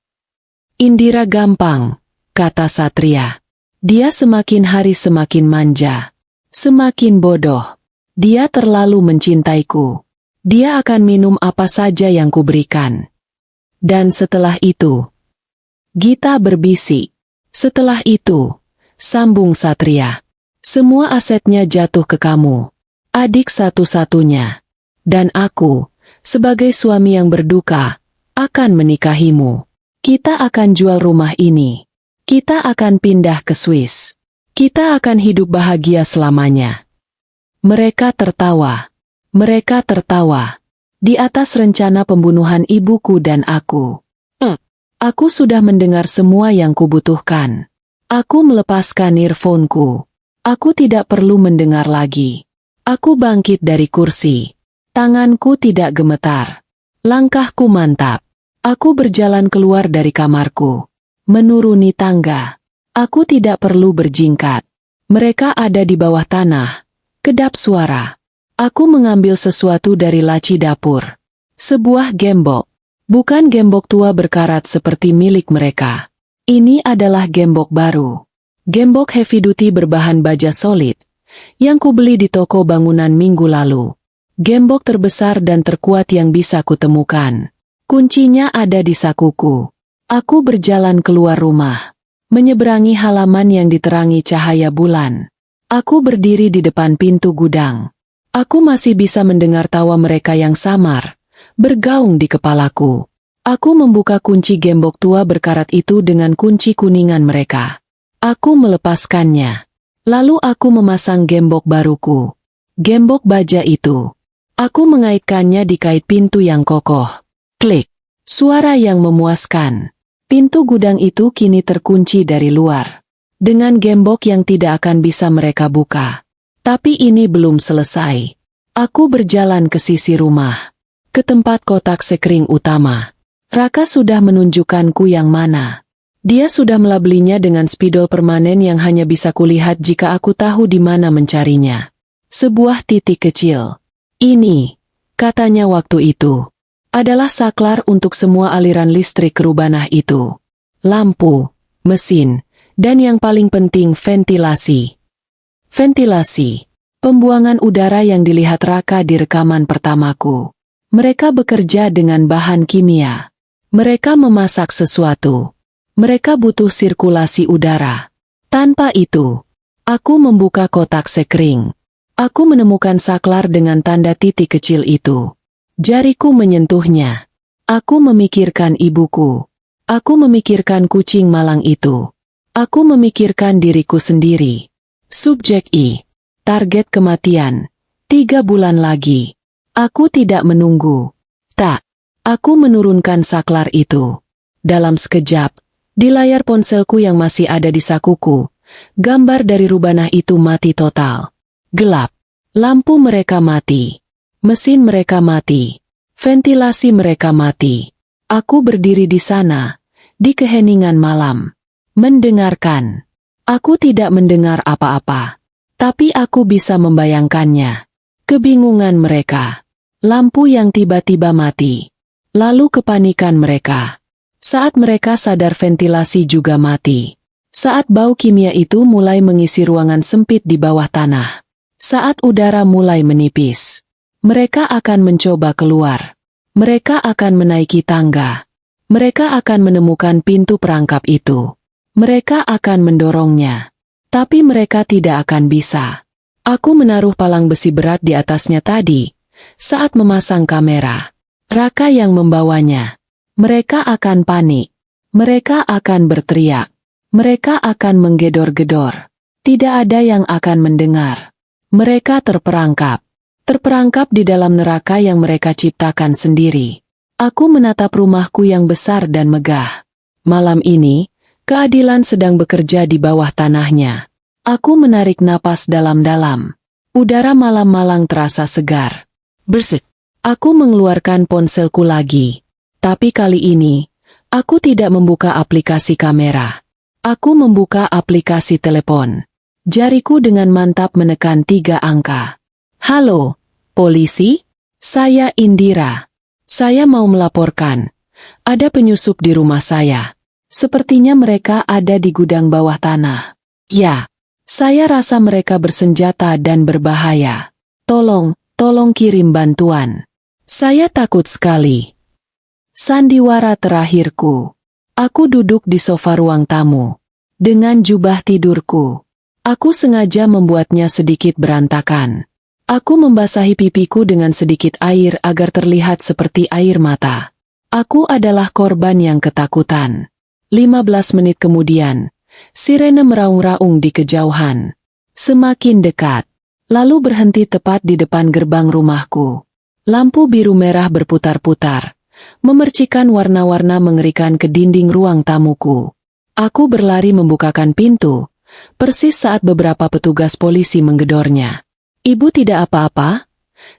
Indira gampang, kata Satria. Dia semakin hari semakin manja. Semakin bodoh. Dia terlalu mencintaiku. Dia akan minum apa saja yang kuberikan. Dan setelah itu, Gita berbisik. Setelah itu, sambung Satria, semua asetnya jatuh ke kamu. Adik satu-satunya. Dan aku, sebagai suami yang berduka, akan menikahimu. Kita akan jual rumah ini. Kita akan pindah ke Swiss. Kita akan hidup bahagia selamanya. Mereka tertawa. Mereka tertawa. Di atas rencana pembunuhan ibuku dan aku. Aku sudah mendengar semua yang kubutuhkan. Aku melepaskan earphone-ku. Aku tidak perlu mendengar lagi. Aku bangkit dari kursi. Tanganku tidak gemetar. Langkahku mantap. Aku berjalan keluar dari kamarku. Menuruni tangga. Aku tidak perlu berjingkat. Mereka ada di bawah tanah. Kedap suara. Aku mengambil sesuatu dari laci dapur. Sebuah gembok. Bukan gembok tua berkarat seperti milik mereka. Ini adalah gembok baru. Gembok heavy duty berbahan baja solid. Yang kubeli di toko bangunan minggu lalu. Gembok terbesar dan terkuat yang bisa kutemukan. Kuncinya ada di sakuku. Aku berjalan keluar rumah. Menyeberangi halaman yang diterangi cahaya bulan. Aku berdiri di depan pintu gudang. Aku masih bisa mendengar tawa mereka yang samar. Bergaung di kepalaku. Aku membuka kunci gembok tua berkarat itu dengan kunci kuningan mereka. Aku melepaskannya. Lalu aku memasang gembok baruku. Gembok baja itu. Aku mengaitkannya di kait pintu yang kokoh. Klik. Suara yang memuaskan. Pintu gudang itu kini terkunci dari luar. Dengan gembok yang tidak akan bisa mereka buka. Tapi ini belum selesai. Aku berjalan ke sisi rumah. Ke tempat kotak sekring utama. Raka sudah menunjukkanku yang mana. Dia sudah melabelinya dengan spidol permanen yang hanya bisa kulihat jika aku tahu di mana mencarinya. Sebuah titik kecil. Ini, katanya waktu itu, adalah saklar untuk semua aliran listrik kerubanah itu. Lampu, mesin, dan yang paling penting ventilasi. Ventilasi, pembuangan udara yang dilihat Raka di rekaman pertamaku. Mereka bekerja dengan bahan kimia. Mereka memasak sesuatu. Mereka butuh sirkulasi udara. Tanpa itu, aku membuka kotak sekring. Aku menemukan saklar dengan tanda titik kecil itu. Jariku menyentuhnya. Aku memikirkan ibuku. Aku memikirkan kucing malang itu. Aku memikirkan diriku sendiri. Subjek I. Target kematian. 3 bulan lagi. Aku tidak menunggu. Tak. Aku menurunkan saklar itu. Dalam sekejap, di layar ponselku yang masih ada di sakuku, gambar dari rubanah itu mati total. Gelap. Lampu mereka mati. Mesin mereka mati. Ventilasi mereka mati. Aku berdiri di sana, di keheningan malam. Mendengarkan. Aku tidak mendengar apa-apa. Tapi aku bisa membayangkannya. Kebingungan mereka. Lampu yang tiba-tiba mati. Lalu kepanikan mereka. Saat mereka sadar ventilasi juga mati. Saat bau kimia itu mulai mengisi ruangan sempit di bawah tanah. Saat udara mulai menipis. Mereka akan mencoba keluar. Mereka akan menaiki tangga. Mereka akan menemukan pintu perangkap itu. Mereka akan mendorongnya. Tapi mereka tidak akan bisa. Aku menaruh palang besi berat di atasnya tadi. Saat memasang kamera, Raka yang membawanya. Mereka akan panik. Mereka akan berteriak. Mereka akan menggedor-gedor. Tidak ada yang akan mendengar. Mereka terperangkap. Terperangkap di dalam neraka yang mereka ciptakan sendiri. Aku menatap rumahku yang besar dan megah. Malam ini, keadilan sedang bekerja di bawah tanahnya. Aku menarik napas dalam-dalam. Udara malam-malang terasa segar. Bersih. Aku mengeluarkan ponselku lagi. Tapi kali ini, aku tidak membuka aplikasi kamera. Aku membuka aplikasi telepon. Jariku dengan mantap menekan 3 angka. Halo, polisi? Saya Indira. Saya mau melaporkan. Ada penyusup di rumah saya. Sepertinya mereka ada di gudang bawah tanah. Ya, saya rasa mereka bersenjata dan berbahaya. Tolong kirim bantuan. Saya takut sekali. Sandiwara terakhirku. Aku duduk di sofa ruang tamu. Dengan jubah tidurku. Aku sengaja membuatnya sedikit berantakan. Aku membasahi pipiku dengan sedikit air agar terlihat seperti air mata. Aku adalah korban yang ketakutan. 15 menit kemudian, sirene meraung-raung di kejauhan. Semakin dekat, lalu berhenti tepat di depan gerbang rumahku. Lampu biru merah berputar-putar, memercikan warna-warna mengerikan ke dinding ruang tamuku. Aku berlari membukakan pintu, persis saat beberapa petugas polisi menggedornya. Ibu tidak apa-apa?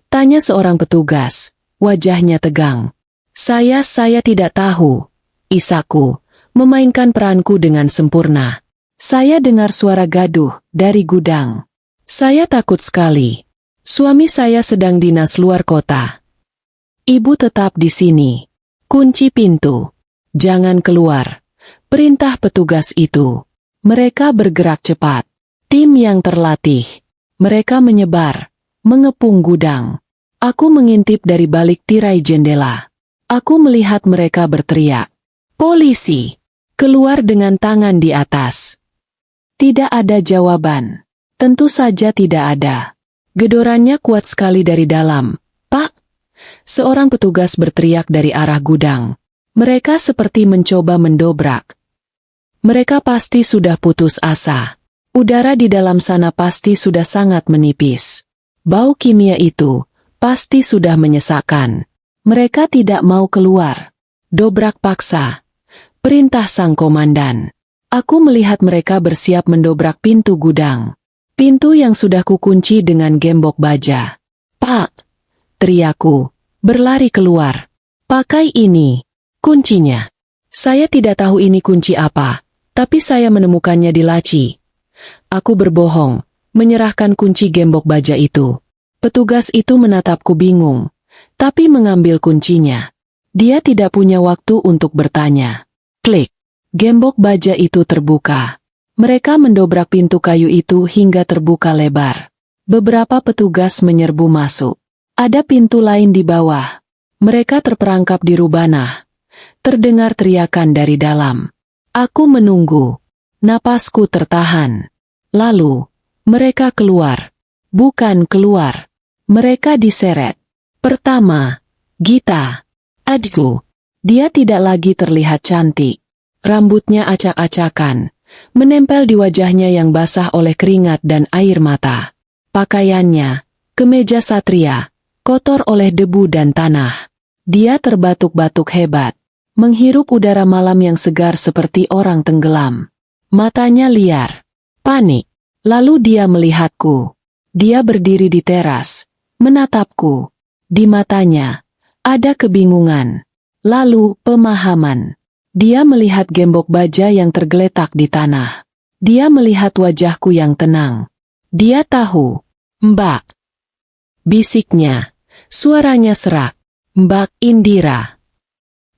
Tanya seorang petugas, wajahnya tegang. Saya tidak tahu. Isaku, memainkan peranku dengan sempurna. Saya dengar suara gaduh dari gudang. Saya takut sekali. Suami saya sedang dinas luar kota. Ibu tetap di sini. Kunci pintu. Jangan keluar. Perintah petugas itu. Mereka bergerak cepat. Tim yang terlatih. Mereka menyebar, mengepung gudang. Aku mengintip dari balik tirai jendela. Aku melihat mereka berteriak. Polisi! Keluar dengan tangan di atas. Tidak ada jawaban. Tentu saja tidak ada. Gedorannya kuat sekali dari dalam. Pak! Seorang petugas berteriak dari arah gudang. Mereka seperti mencoba mendobrak. Mereka pasti sudah putus asa. Udara di dalam sana pasti sudah sangat menipis. Bau kimia itu pasti sudah menyesakkan. Mereka tidak mau keluar. Dobrak paksa. Perintah sang komandan. Aku melihat mereka bersiap mendobrak pintu gudang. Pintu yang sudah kukunci dengan gembok baja. Pak! Teriakku. Berlari keluar. Pakai ini. Kuncinya. Saya tidak tahu ini kunci apa, tapi saya menemukannya di laci. Aku berbohong, menyerahkan kunci gembok baja itu. Petugas itu menatapku bingung, tapi mengambil kuncinya. Dia tidak punya waktu untuk bertanya. Klik. Gembok baja itu terbuka. Mereka mendobrak pintu kayu itu hingga terbuka lebar. Beberapa petugas menyerbu masuk. Ada pintu lain di bawah. Mereka terperangkap di rubanah. Terdengar teriakan dari dalam. Aku menunggu. Napasku tertahan. Lalu, mereka keluar. Bukan keluar. Mereka diseret. Pertama, Gita. Adikku. Dia tidak lagi terlihat cantik. Rambutnya acak-acakan. Menempel di wajahnya yang basah oleh keringat dan air mata. Pakaiannya, kemeja satria, kotor oleh debu dan tanah. Dia terbatuk-batuk hebat. Menghirup udara malam yang segar seperti orang tenggelam. Matanya liar. Panik. Lalu dia melihatku. Dia berdiri di teras. Menatapku. Di matanya. Ada kebingungan. Lalu pemahaman. Dia melihat gembok baja yang tergeletak di tanah. Dia melihat wajahku yang tenang. Dia tahu. Mbak. Bisiknya. Suaranya serak. Mbak Indira.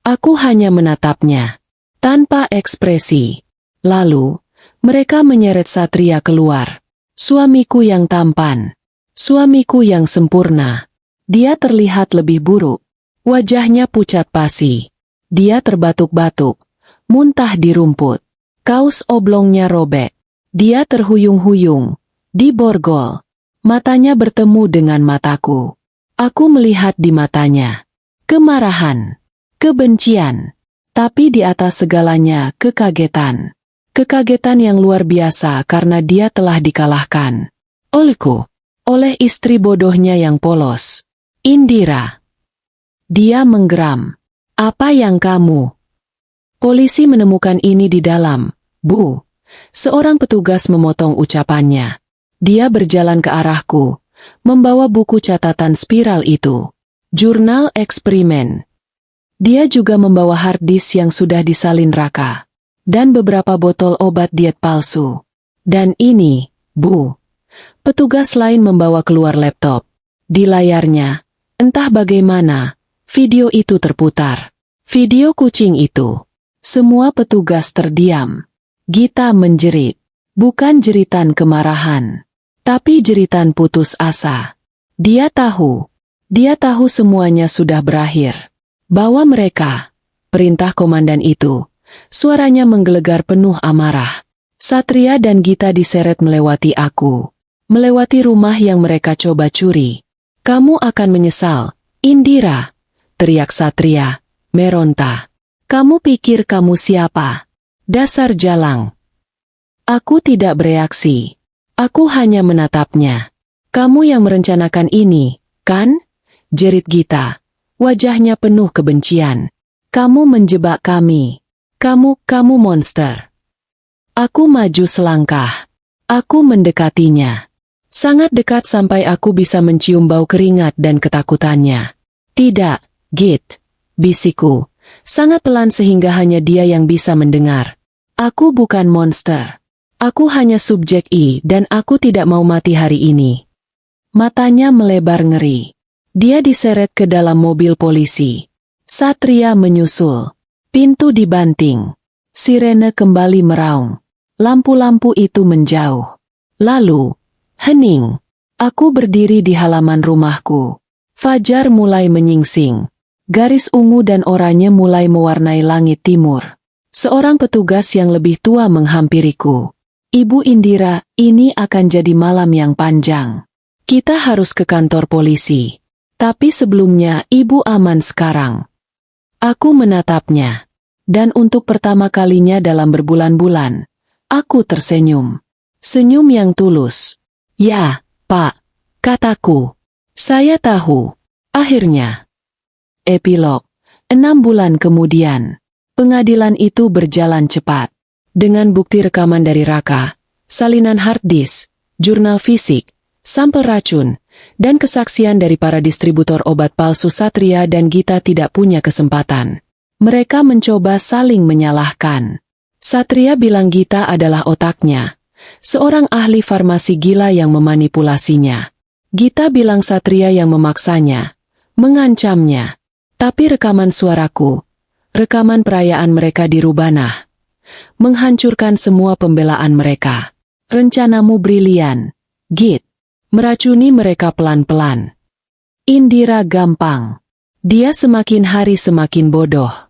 Aku hanya menatapnya. Tanpa ekspresi. Lalu, mereka menyeret Satria keluar. Suamiku yang tampan. Suamiku yang sempurna. Dia terlihat lebih buruk. Wajahnya pucat pasi. Dia terbatuk-batuk. Muntah di rumput. Kaos oblongnya robek. Dia terhuyung-huyung. Diborgol. Matanya bertemu dengan mataku. Aku melihat di matanya. Kemarahan. Kebencian. Tapi di atas segalanya kekagetan. Kekagetan yang luar biasa karena dia telah dikalahkan. Olehku. Oleh istri bodohnya yang polos. Indira. Dia menggeram. Apa yang kamu? Polisi menemukan ini di dalam, Bu. Seorang petugas memotong ucapannya. Dia berjalan ke arahku, membawa buku catatan spiral itu. Jurnal eksperimen. Dia juga membawa hard disk yang sudah disalin Raka. Dan beberapa botol obat diet palsu. Dan ini, Bu. Petugas lain membawa keluar laptop. Di layarnya, entah bagaimana, video itu terputar. Video kucing itu. Semua petugas terdiam. Gita menjerit. Bukan jeritan kemarahan, tapi jeritan putus asa. Dia tahu semuanya sudah berakhir. Bawa mereka. Perintah komandan itu. Suaranya menggelegar penuh amarah. Satria dan Gita diseret melewati aku. Melewati rumah yang mereka coba curi. Kamu akan menyesal, Indira. Teriak Satria, meronta. Kamu pikir kamu siapa? Dasar jalang. Aku tidak bereaksi. Aku hanya menatapnya. Kamu yang merencanakan ini, kan? Jerit Gita. Wajahnya penuh kebencian. Kamu menjebak kami. Kamu monster. Aku maju selangkah. Aku mendekatinya. Sangat dekat sampai aku bisa mencium bau keringat dan ketakutannya. Tidak, Git. Bisikku. Sangat pelan sehingga hanya dia yang bisa mendengar. Aku bukan monster. Aku hanya subjek I dan aku tidak mau mati hari ini. Matanya melebar ngeri. Dia diseret ke dalam mobil polisi. Satria menyusul. Pintu dibanting. Sirene kembali meraung. Lampu-lampu itu menjauh. Lalu, hening. Aku berdiri di halaman rumahku. Fajar mulai menyingsing. Garis ungu dan oranye mulai mewarnai langit timur. Seorang petugas yang lebih tua menghampiriku. Ibu Indira, ini akan jadi malam yang panjang. Kita harus ke kantor polisi. Tapi sebelumnya ibu aman sekarang. Aku menatapnya. Dan untuk pertama kalinya dalam berbulan-bulan, aku tersenyum. Senyum yang tulus. Ya, Pak, kataku. Saya tahu. Akhirnya. Epilog. 6 bulan kemudian, pengadilan itu berjalan cepat. Dengan bukti rekaman dari Raka, salinan hard disk, jurnal fisik, sampel racun, dan kesaksian dari para distributor obat palsu, Satria dan Gita tidak punya kesempatan. Mereka mencoba saling menyalahkan. Satria bilang Gita adalah otaknya, seorang ahli farmasi gila yang memanipulasinya. Gita bilang Satria yang memaksanya, mengancamnya. Tapi rekaman suaraku, rekaman perayaan mereka di Rubanah, menghancurkan semua pembelaan mereka. Rencanamu brilian, Git. Meracuni mereka pelan-pelan. Indira gampang. Dia semakin hari semakin bodoh.